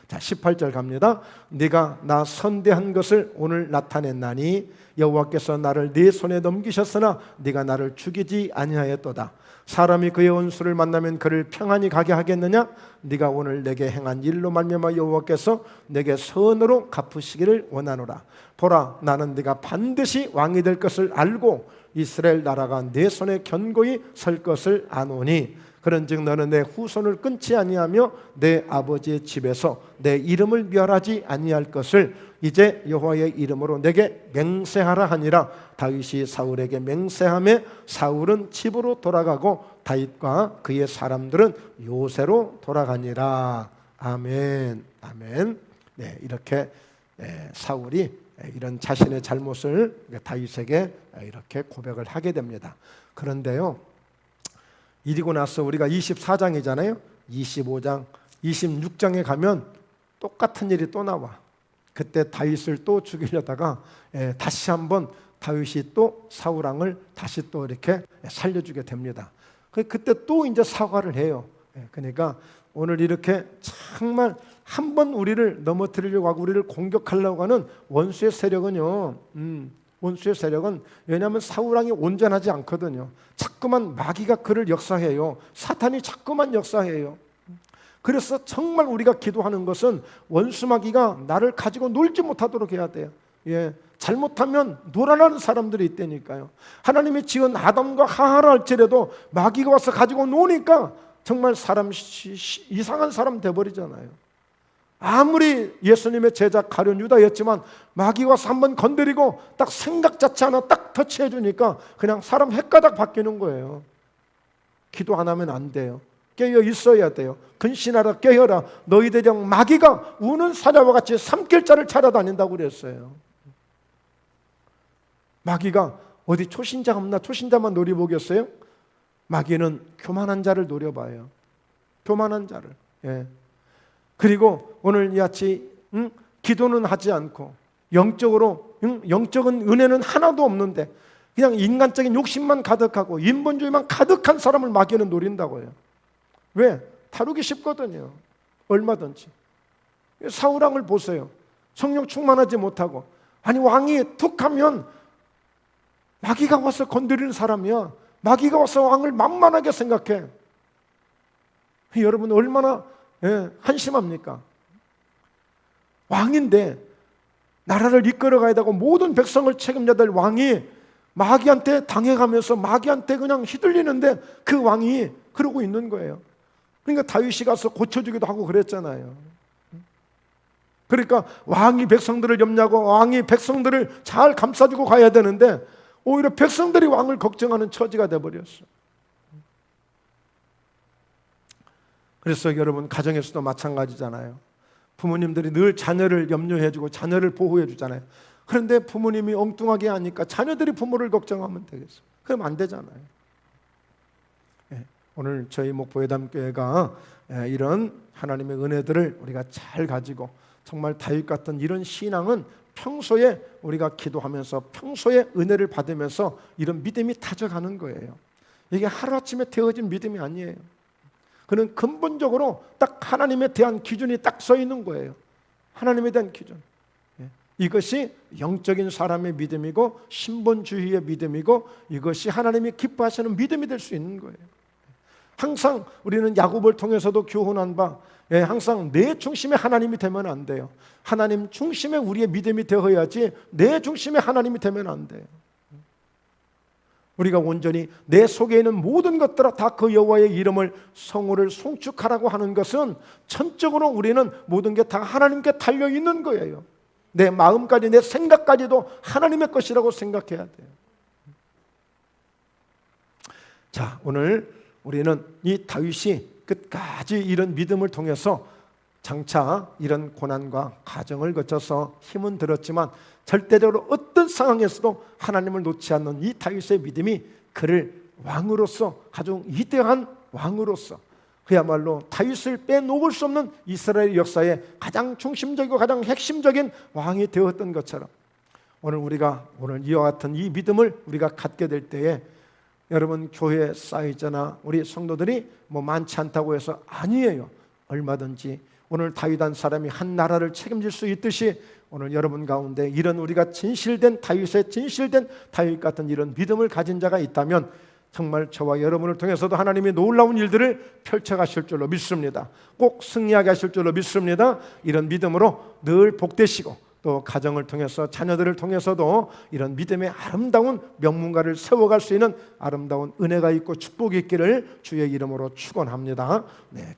자, 18절 갑니다. 네가 나 선대한 것을 오늘 나타냈나니 여호와께서 나를 네 손에 넘기셨으나 네가 나를 죽이지 아니하였도다. 사람이 그의 원수를 만나면 그를 평안히 가게 하겠느냐? 네가 오늘 내게 행한 일로 말미암아 여호와께서 내게 선으로 갚으시기를 원하노라. 보라, 나는 네가 반드시 왕이 될 것을 알고 이스라엘 나라가 내 손에 견고히 설 것을 아노니 그런즉 너는 내 후손을 끊지 아니하며 내 아버지의 집에서 내 이름을 멸하지 아니할 것을 이제 여호와의 이름으로 내게 맹세하라 하니라. 다윗이 사울에게 맹세하며 사울은 집으로 돌아가고 다윗과 그의 사람들은 요새로 돌아가니라. 아멘. 아멘. 이렇게 사울이 이런 자신의 잘못을 다윗에게 이렇게 고백을 하게 됩니다. 그런데요, 이리고 나서 우리가 24장이잖아요. 25장, 26장에 가면 똑같은 일이 또 나와. 그때 다윗을 또 죽이려다가 다시 한번 다윗이 또 사울 왕을 다시 또 이렇게 살려주게 됩니다. 그때 또 이제 사과를 해요. 그러니까 오늘 이렇게 정말 한번 우리를 넘어뜨리려고 하고 우리를 공격하려고 하는 원수의 세력은요, 원수의 세력은 왜냐하면 사울 왕이 온전하지 않거든요. 자꾸만 마귀가 그를 역사해요. 사탄이 자꾸만 역사해요. 그래서 정말 우리가 기도하는 것은 원수 마귀가 나를 가지고 놀지 못하도록 해야 돼요. 잘못하면 놀아나는 사람들이 있다니까요. 하나님이 지은 아담과 하와를 할지라도 마귀가 와서 가지고 노니까 정말 사람 이상한 사람 돼버리잖아요. 아무리 예수님의 제자 가룟 유다였지만 마귀가 와서 한번 건드리고 딱 생각 자체 하나 딱 터치해 주니까 그냥 사람 헷가닥 바뀌는 거예요. 기도 안 하면 안 돼요. 깨어 있어야 돼요. 근신하라, 깨어라. 너희들 영 마귀가 우는 사자와 같이 삼킬자를 찾아다닌다고 그랬어요. 마귀가 어디 초신자 없나? 초신자만 노려보겠어요? 마귀는 교만한 자를 노려봐요. 교만한 자를. 그리고 오늘 이같이 기도는 하지 않고 영적으로 영적인 은혜는 하나도 없는데 그냥 인간적인 욕심만 가득하고 인본주의만 가득한 사람을 마귀는 노린다고요. 왜? 다루기 쉽거든요. 얼마든지. 사울 왕을 보세요. 성령 충만하지 못하고 아니 왕이 툭 하면 마귀가 와서 건드리는 사람이야. 마귀가 와서 왕을 만만하게 생각해. 여러분 얼마나 한심합니까? 왕인데 나라를 이끌어가야 되고 모든 백성을 책임져야 될 왕이 마귀한테 당해가면서 마귀한테 그냥 휘둘리는데 그 왕이 그러고 있는 거예요. 그러니까 다윗이 가서 고쳐주기도 하고 그랬잖아요. 그러니까 왕이 백성들을 염려하고 왕이 백성들을 잘 감싸주고 가야 되는데 오히려 백성들이 왕을 걱정하는 처지가 돼버렸어. 그래서 여러분 가정에서도 마찬가지잖아요. 부모님들이 늘 자녀를 염려해주고 자녀를 보호해주잖아요. 그런데 부모님이 엉뚱하게 하니까 자녀들이 부모를 걱정하면 되겠어. 그럼 안 되잖아요. 오늘 저희 목포회담교회가 이런 하나님의 은혜들을 우리가 잘 가지고 정말 다윗 같은 이런 신앙은 평소에 우리가 기도하면서 평소에 은혜를 받으면서 이런 믿음이 다져가는 거예요. 이게 하루아침에 되어진 믿음이 아니에요. 그는 근본적으로 딱 하나님에 대한 기준이 딱 서 있는 거예요. 하나님에 대한 기준. 이것이 영적인 사람의 믿음이고 신본주의의 믿음이고 이것이 하나님이 기뻐하시는 믿음이 될 수 있는 거예요. 항상 우리는 야곱을 통해서도 교훈한 바 항상 내 중심의 하나님이 되면 안 돼요. 하나님 중심의 우리의 믿음이 되어야지 내 중심의 하나님이 되면 안 돼요. 우리가 온전히 내 속에 있는 모든 것들아 다 그 여호와의 이름을 성호를 송축하라고 하는 것은 전적으로 우리는 모든 게 다 하나님께 달려있는 거예요. 내 마음까지 내 생각까지도 하나님의 것이라고 생각해야 돼요. 자, 오늘 우리는 이 다윗이 끝까지 이런 믿음을 통해서 장차 이런 고난과 가정을 거쳐서 힘은 들었지만 절대적으로 어떤 상황에서도 하나님을 놓지 않는 이 다윗의 믿음이 그를 왕으로서 아주 위대한 왕으로서 그야말로 다윗을 빼놓을 수 없는 이스라엘 역사의 가장 중심적이고 가장 핵심적인 왕이 되었던 것처럼 오늘 우리가 이와 같은 이 믿음을 우리가 갖게 될 때에 여러분 교회 사이즈나 우리 성도들이 많지 않다고 해서 아니에요. 얼마든지 오늘 다윗 한 사람이 한 나라를 책임질 수 있듯이 오늘 여러분 가운데 이런 우리가 진실된 다윗의 진실된 다윗 같은 이런 믿음을 가진 자가 있다면 정말 저와 여러분을 통해서도 하나님이 놀라운 일들을 펼쳐가실 줄로 믿습니다. 꼭 승리하게 하실 줄로 믿습니다. 이런 믿음으로 늘 복되시고 또 가정을 통해서 자녀들을 통해서도 이런 믿음의 아름다운 명문가를 세워갈 수 있는 아름다운 은혜가 있고 축복이 있기를 주의 이름으로 축원합니다.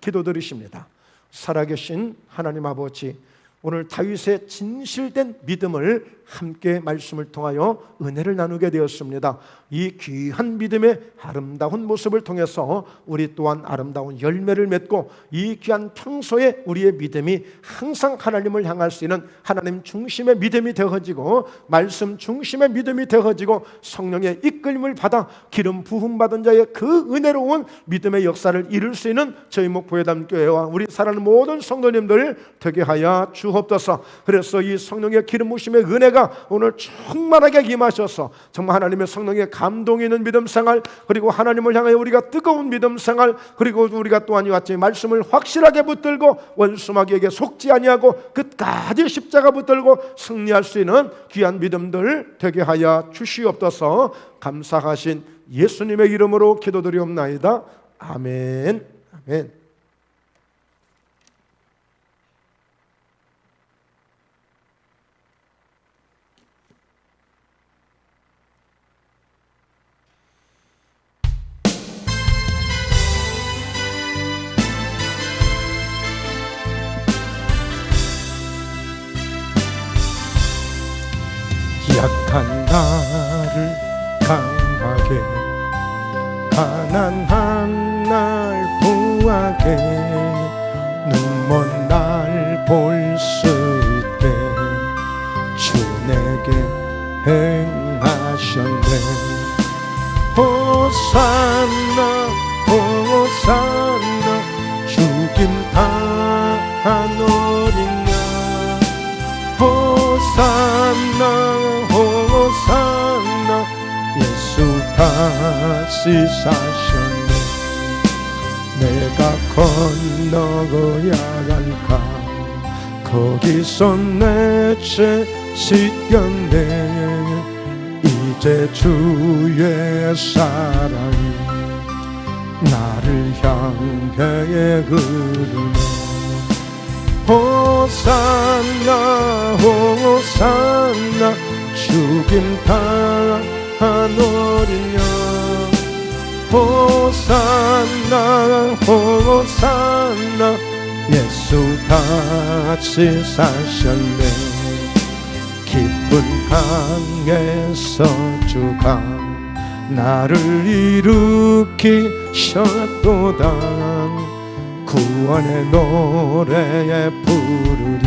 기도드리십니다. 살아계신 하나님 아버지, 오늘 다윗의 진실된 믿음을 함께 말씀을 통하여 은혜를 나누게 되었습니다. 이 귀한 믿음의 아름다운 모습을 통해서 우리 또한 아름다운 열매를 맺고 이 귀한 평소에 우리의 믿음이 항상 하나님을 향할 수 있는 하나님 중심의 믿음이 되어지고 말씀 중심의 믿음이 되어지고 성령의 이끌림을 받아 기름 부음 받은 자의 그 은혜로운 믿음의 역사를 이룰 수 있는 저희 목포회담교회와 우리 사랑하는 모든 성도님들 되게 하여 주옵소서. 그래서 이 성령의 기름 부으심의 은혜가 오늘 충만하게 임하셔서 정말 하나님의 성령의 감동이 있는 믿음 생활, 그리고 하나님을 향하여 우리가 뜨거운 믿음 생활, 그리고 우리가 또한 이와 같이 말씀을 확실하게 붙들고 원수마귀에게 속지 아니하고 끝까지 십자가 붙들고 승리할 수 있는 귀한 믿음들 되게 하여 주시옵소서. 감사하신 예수님의 이름으로 기도드리옵나이다. 아멘. 아멘. 약한 나를 강하게, 가난한 날 부하게, 눈먼 날 볼 수 있게 주 내게 행하셨네. 호산나 호산나 죽임 당하노리냐. 호산나 호산나 예수 다시 사셨네. 내가 건너고야 할까. 거기서 내 죄 씻겼네. 이제 주의 사랑이 나를 향해 흐르네. 호산나 호산나 죽임 당하노리냐. 호산나 호산나 예수 다시 사셨네. 기쁜 강에서 주가 나를 일으키셨도다. 구원의 노래에 부르리.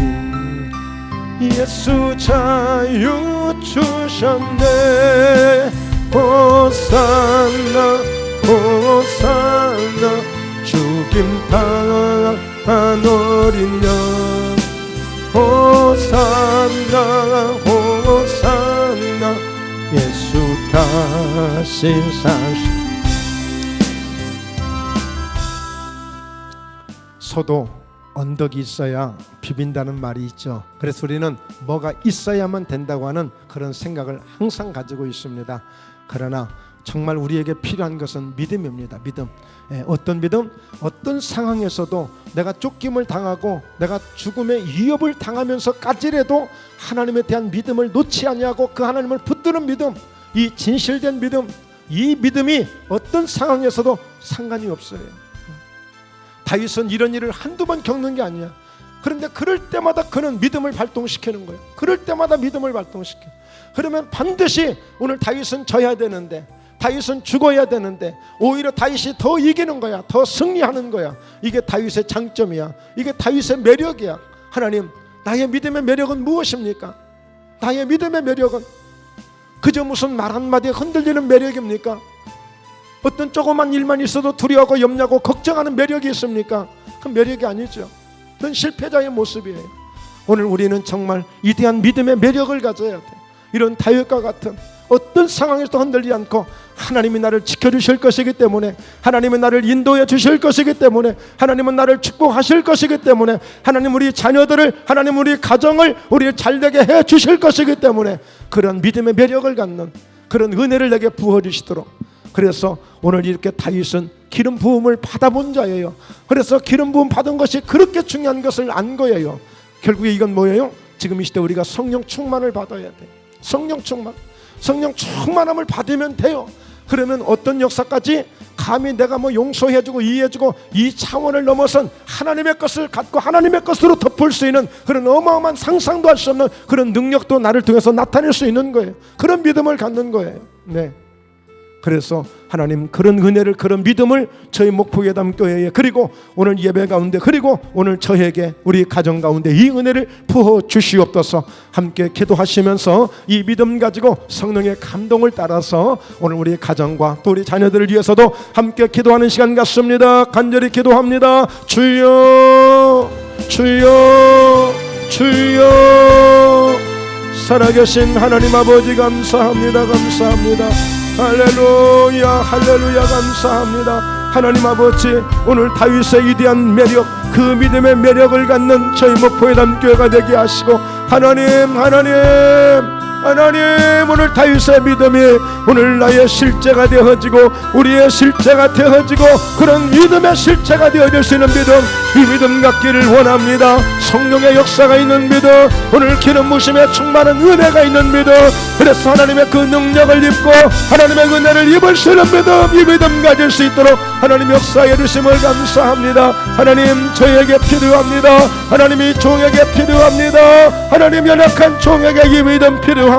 예수 자유 주셨네. 호산나 호산나 죽임 당하노리냐. 호산나 호산나 예수 다시 사시. 소도 언덕이 있어야 비빈다는 말이 있죠. 그래서 우리는 뭐가 있어야만 된다고 하는 그런 생각을 항상 가지고 있습니다. 그러나 정말 우리에게 필요한 것은 믿음입니다. 믿음. 어떤 믿음? 어떤 상황에서도 내가 쫓김을 당하고 내가 죽음의 위협을 당하면서까지라도 하나님에 대한 믿음을 놓지 아니하고 그 하나님을 붙드는 믿음, 이 진실된 믿음, 이 믿음이 어떤 상황에서도 상관이 없어요. 다윗은 이런 일을 한두 번 겪는 게 아니야. 그런데 그럴 때마다 그는 믿음을 발동시키는 거예요. 그럴 때마다 믿음을 발동시켜. 그러면 반드시 오늘 다윗은 져야 되는데, 다윗은 죽어야 되는데 오히려 다윗이 더 이기는 거야. 더 승리하는 거야. 이게 다윗의 장점이야. 이게 다윗의 매력이야. 하나님, 나의 믿음의 매력은 무엇입니까? 나의 믿음의 매력은 그저 무슨 말 한마디에 흔들리는 매력입니까? 어떤 조그만 일만 있어도 두려워하고 염려하고 걱정하는 매력이 있습니까? 그 매력이 아니죠. 그건 실패자의 모습이에요. 오늘 우리는 정말 위대한 믿음의 매력을 가져야 돼. 이런 다윗과 같은 어떤 상황에서도 흔들리지 않고 하나님이 나를 지켜주실 것이기 때문에, 하나님은 나를 인도해 주실 것이기 때문에, 하나님은 나를 축복하실 것이기 때문에, 하나님 우리 자녀들을, 하나님 우리 가정을 우리 잘되게 해 주실 것이기 때문에 그런 믿음의 매력을 갖는 그런 은혜를 내게 부어주시도록. 그래서 오늘 이렇게 다윗은 기름 부음을 받아본 자예요. 그래서 기름 부음 받은 것이 그렇게 중요한 것을 안 거예요. 결국에 이건 뭐예요? 지금 이 시대 우리가 성령 충만을 받아야 돼. 성령 충만함을 받으면 돼요. 그러면 어떤 역사까지 감히 내가 뭐 용서해주고 이해해주고 이 차원을 넘어선 하나님의 것을 갖고 하나님의 것으로 덮을 수 있는 그런 어마어마한 상상도 할 수 없는 그런 능력도 나를 통해서 나타낼 수 있는 거예요. 그런 믿음을 갖는 거예요. 네. 그래서 하나님 그런 은혜를, 그런 믿음을 저희 목포예담 교회에, 그리고 오늘 예배 가운데, 그리고 오늘 저에게, 우리 가정 가운데 이 은혜를 부어 주시옵소서. 함께 기도하시면서 이 믿음 가지고 성령의 감동을 따라서 오늘 우리 가정과 또 우리 자녀들을 위해서도 함께 기도하는 시간 갖습니다. 간절히 기도합니다. 주여, 주여, 주여. 살아계신 하나님 아버지 감사합니다. 감사합니다. 할렐루야, 할렐루야, 감사합니다. 하나님 아버지, 오늘 다윗의 위대한 매력, 그 믿음의 매력을 갖는 저희 목포예담 교회가 되게 하시고, 하나님 오늘 다윗의 믿음이 오늘 나의 실제가 되어지고 우리의 실제가 되어지고 그런 믿음의 실제가 되어질 수 있는 믿음, 이 믿음 갖기를 원합니다. 성령의 역사가 있는 믿음, 오늘 기름 부심에 충만한 은혜가 있는 믿음, 그래서 하나님의 그 능력을 입고 하나님의 은혜를 입을 수 있는 믿음, 이 믿음 가질 수 있도록 하나님 역사해 주심을 감사합니다. 하나님 저에게 필요합니다. 하나님이 종에게 필요합니다. 하나님 연약한 종에게 이 믿음 필요합니다.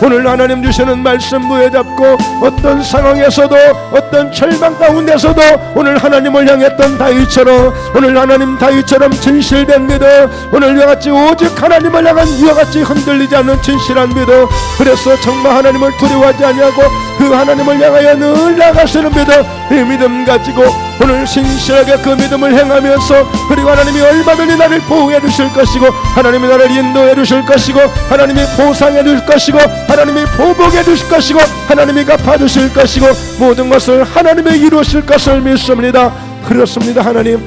오늘 하나님 주시는 말씀 부여잡고 어떤 상황에서도, 어떤 절망 가운데서도 오늘 하나님을 향했던 다윗처럼, 오늘 하나님 다윗처럼 진실된 믿음, 오늘 이와 같이 오직 하나님을 향한 이와 같이 흔들리지 않는 진실한 믿음, 그래서 정말 하나님을 두려워하지 아니하고 그 하나님을 향하여 늘 나가시는 믿음, 이 믿음 가지고 오늘 신실하게 그 믿음을 행하면서, 그리고 하나님이 얼마든지 나를 보호해 주실 것이고 하나님이 나를 인도해 주실 것이고 하나님이 보상해 주실 것이고 하나님이 보복해 주실 것이고 하나님이 갚아주실 것이고 모든 것을 하나님이 이루실 것을 믿습니다. 그렇습니다. 하나님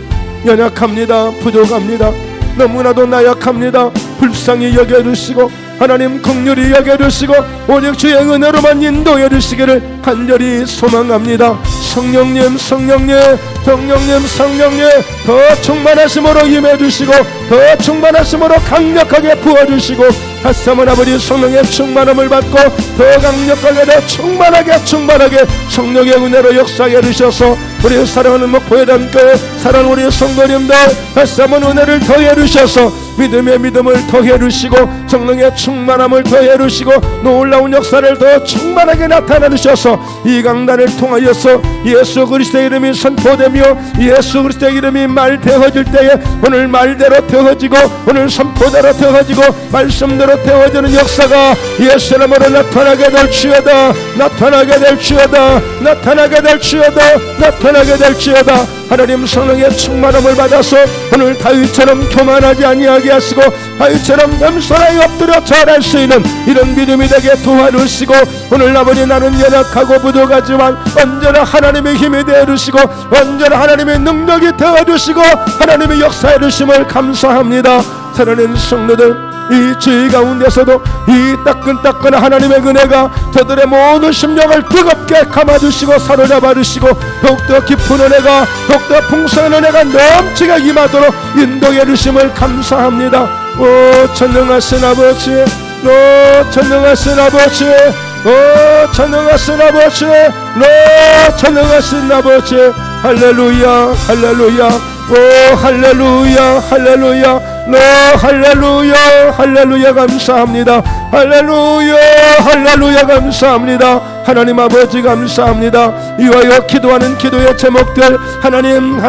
연약합니다. 부족합니다. 너무나도 나약합니다. 불쌍히 여겨주시고 하나님 긍휼히 여겨주시고 오직 주의 은혜로만 인도해 주시기를 간절히 소망합니다. 성령님, 성령님, 성령님, 성령님, 더 충만하심으로 임해주시고 더 충만하심으로 강력하게 부어주시고 다시 한번 아버지 성령의 충만함을 받고 더 강력하게, 더 충만하게 성령의 은혜로 역사해 주셔서 우리 사랑하는 목포예담 교회, 사랑하는 우리 성도님들 다시 한번 은혜를 더해 주셔서 믿음의 믿음을 더해 주시고 성령의 충만함을 더해 주시고 놀라운 역사를 더 충만하게 나타내 주셔서 이 강단을 통하여서 예수 그리스도의 이름이 선포되며 예수 그리스도의 이름이 말되어질 때에 오늘 말대로 되어지고 오늘 선포대로 되어지고 말씀대로 되어지는 역사가 예수 이름으로 나타나게 될지어다. 나타나게 될지어다. 나타나게 될지어다. 나타나게 될지어다. 하나님 성령의 충만함을 받아서 오늘 다윗처럼 교만하지 아니하게 하시고 다윗처럼 겸손하게 엎드려 절할 수 있는 이런 믿음이 되게 도와주시고 오늘 아버지 나는 연약하고 부족하지만 언제나 하나님의 힘이 되어주시고 언제나 하나님의 능력이 되어주시고 하나님의 역사해 주심을 감사합니다. 사랑하는 성도들, 이 주의 가운데서도 이 따끈따끈한 하나님의 은혜가 저들의 모든 심령을 뜨겁게 감아주시고 사로잡아주시고 더욱더 깊은 은혜가, 더욱더 풍성한 은혜가 넘치게 임하도록 인도해 주심을 감사합니다. 오 전능하신 아버지, 오 전능하신 아버지, 오 전능하신 아버지, 오 전능하신 아버지. 할렐루야, 할렐루야, 오 할렐루야, 할렐루야, 너 할렐루야, 할렐루야 감사합니다. 할렐루야, 할렐루야 감사합니다. 하나님 아버지 감사합니다. 이와여 기도하는 기도의 제목들 하나님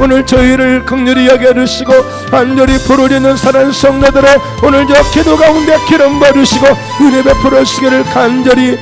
오늘 저희를 긍휼히 여겨주시고 간절히 부르짖는 사랑하는 성도들의 오늘 저 기도 가운데 기름 부어주시고 은혜 베풀어 주시기를 간절히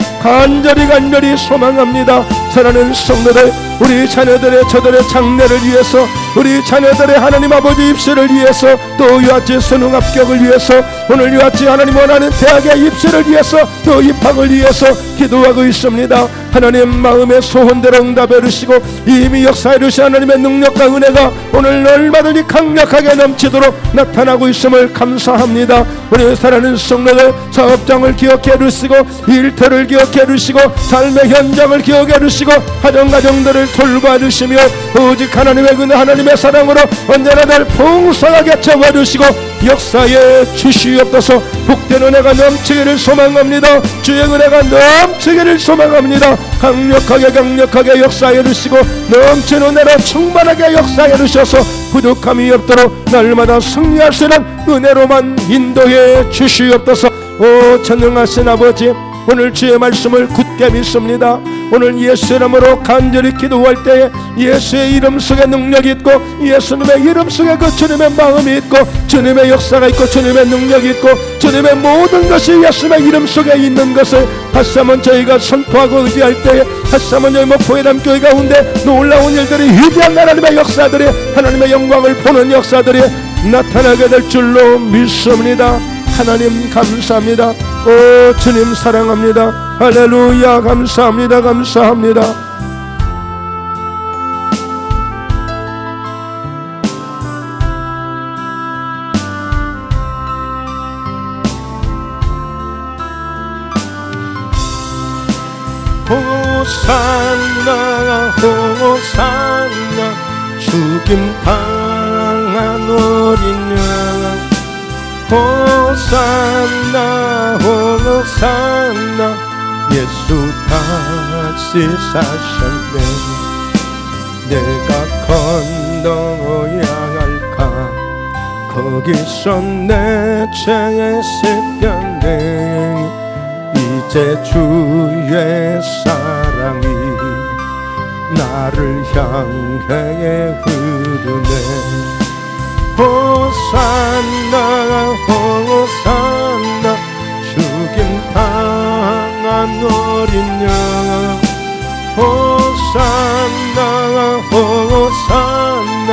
소망합니다. 사랑하는 성도들, 우리 자녀들의 저들의 장래를 위해서, 우리 자녀들의 하나님 아버지 입시를 위해서, 또 유아지 수능 합격을 위해서 오늘 이와 같이 하나님 원하는 대학의 입시를 위해서 또 입학을 위해서 기도하고 있습니다. 하나님 마음의 소원대로 응답해 주시고 이미 역사해 주신 하나님의 능력과 은혜가 오늘 얼마든지 강력하게 넘치도록 나타나고 있음을 감사합니다. 우리 사랑하는 성도들 사업장을 기억해 주시고 일터를 기억해 주시고 삶의 현장을 기억해 주시고 가정들을 돌봐주시며 오직 하나님의 은혜 하나님의 사랑으로 언제나 늘 풍성하게 채워주시고 역사에 주시옵소서. 복된 은혜가 넘치기를 소망합니다. 주의 은혜가 넘치기를 소망합니다. 강력하게 역사해 주시고 넘치는 은혜로 충만하게 역사해 주셔서 부족함이 없도록 날마다 승리할 수 있는 은혜로만 인도해 주시옵소서. 오 전능하신 아버지, 오늘 주의 말씀을 굳게 믿습니다. 오늘 예수 이름으로 간절히 기도할 때에 예수의 이름 속에 능력이 있고 예수님의 이름 속에 그 주님의 마음이 있고 주님의 역사가 있고 주님의 능력이 있고 주님의 모든 것이 예수님의 이름 속에 있는 것을 다시 한번 저희가 선포하고 의지할 때에 다시 한번 저희 목포회담 교회 가운데 놀라운 일들이 위대한 하나님의 역사들이 하나님의 영광을 보는 역사들이 나타나게 될 줄로 믿습니다. 하나님 감사합니다. 오 주님 사랑합니다. 할렐루야 감사합니다. 감사합니다. 호산나 호산나 죽임 당한 어린 양 호산나 호산나 예수 다시 사셨네. 내가 건너야 할까 거기서 내 죄에 씻겼네. 이제 주의 사랑이 나를 향해 흐르네. 호산나 호산나 죽임 당한 어린 양 호산나 호산나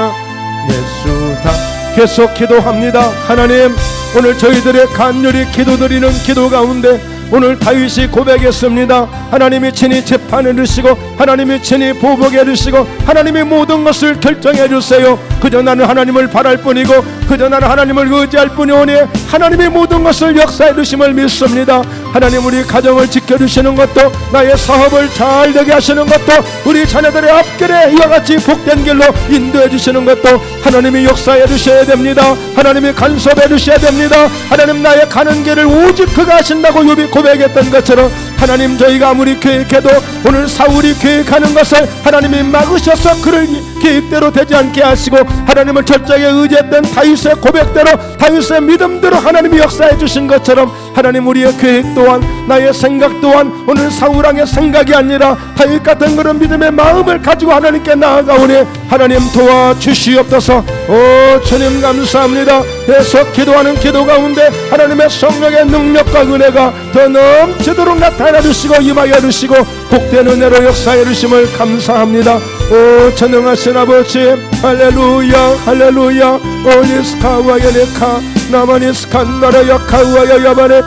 예수다. 계속 기도합니다. 하나님 오늘 저희들의 간절히 기도드리는 기도 가운데 오늘 다윗이 고백했습니다. 하나님이 친히 재판해 주시고 하나님이 친히 보복해 주시고 하나님이 모든 것을 결정해 주세요. 그저 나는 하나님을 바랄 뿐이고 그저 나는 하나님을 의지할 뿐이오니 하나님이 모든 것을 역사해 주심을 믿습니다. 하나님 우리 가정을 지켜주시는 것도 나의 사업을 잘 되게 하시는 것도 우리 자녀들의 앞길에 이와 같이 복된 길로 인도해 주시는 것도 하나님이 역사해 주셔야 됩니다. 하나님이 간섭해 주셔야 됩니다. 하나님 나의 가는 길을 오직 그가 하신다고 욥이 고백했던 것처럼 하나님 저희가 아무리 계획해도 오늘 사울이 계획하는 것을 하나님이 막으셔서 그를 계획대로 되지 않게 하시고 하나님을 철저하게 의지했던 다윗의 고백대로 다윗의 믿음대로 하나님이 역사해 주신 것처럼 하나님 우리의 계획 또한 나의 생각 또한 오늘 사울왕의 생각이 아니라 다윗 같은 그런 믿음의 마음을 가지고 하나님께 나아가오니 하나님 도와주시옵소서. 오 주님 감사합니다. 계속 기도하는 기도 가운데 하나님의 성령의 능력과 은혜가 더 넘치도록 나타나 주시고 임하여 주시고 복된 은혜로 역사해 주심을 감사합니다. 오 전능하신 아버지 할렐루야 할렐루야 오니스카와야네카 나마니스칸나라야 카와야 야바네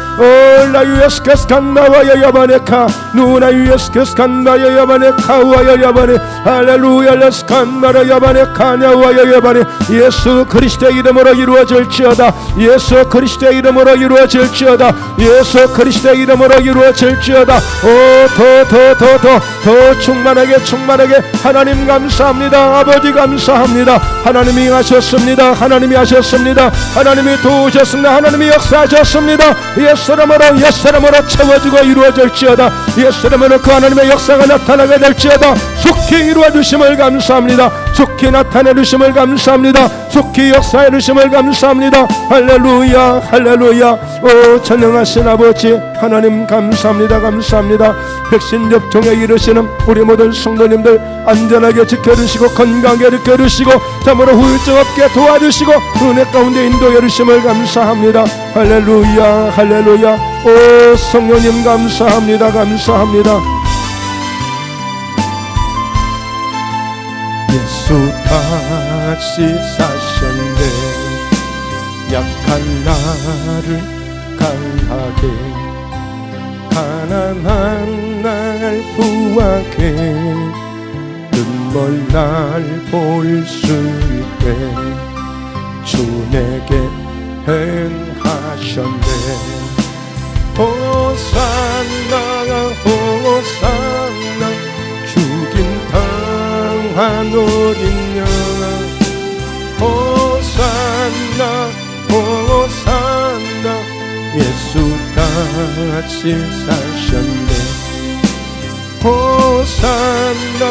올라유에스케스칸나와야 야바네카 누나유에스케스칸나야 야바네 카와야 야바네 할렐루야 레스칸나라 야바네 카냐와야 야바네 예수 그리스도의 이름으로 이루어질지어다. 예수 그리스도의 이름으로 이루어질지어다. 예수 그리스도의 이름으로 이루어질지어다. 더 충만하게 하나님 감사합니다. 아버지 감사합니다. 하나님이 하셨습니다. 하나님이 하셨습니다. 하나님이 도우셨습니다. 하나님이 역사하셨습니다. 예수 이름으로 채워지고 이루어질지어다. 예수 이름으로 그 하나님의 역사가 나타나게 될지어다. 속히 이루어 주심을 감사합니다. 속히 나타내 주심을 감사합니다. 속히 역사해 주심을 감사합니다. 할렐루야 할렐루야. 오 전능하신 아버지 하나님 감사합니다. 감사합니다. 백신 접종에 이르시는 우리 모든 성도님들 안전하게 지켜주시고 건강하게 지켜주시고 참으로 후유증 없게 도와주시고 은혜 가운데 인도해 주심을 감사합니다. 할렐루야 할렐루야. 오 성령님 감사합니다. 감사합니다. 예수 다시 사셨네. 약한 나를 강하게 가난한 날 부하게 눈물 날 볼 수 있게 주 내게 행하셨네. 호산나 호산나 죽임 당한 어린 양 호산나 호산나 예수 다시 사셨네. 호산나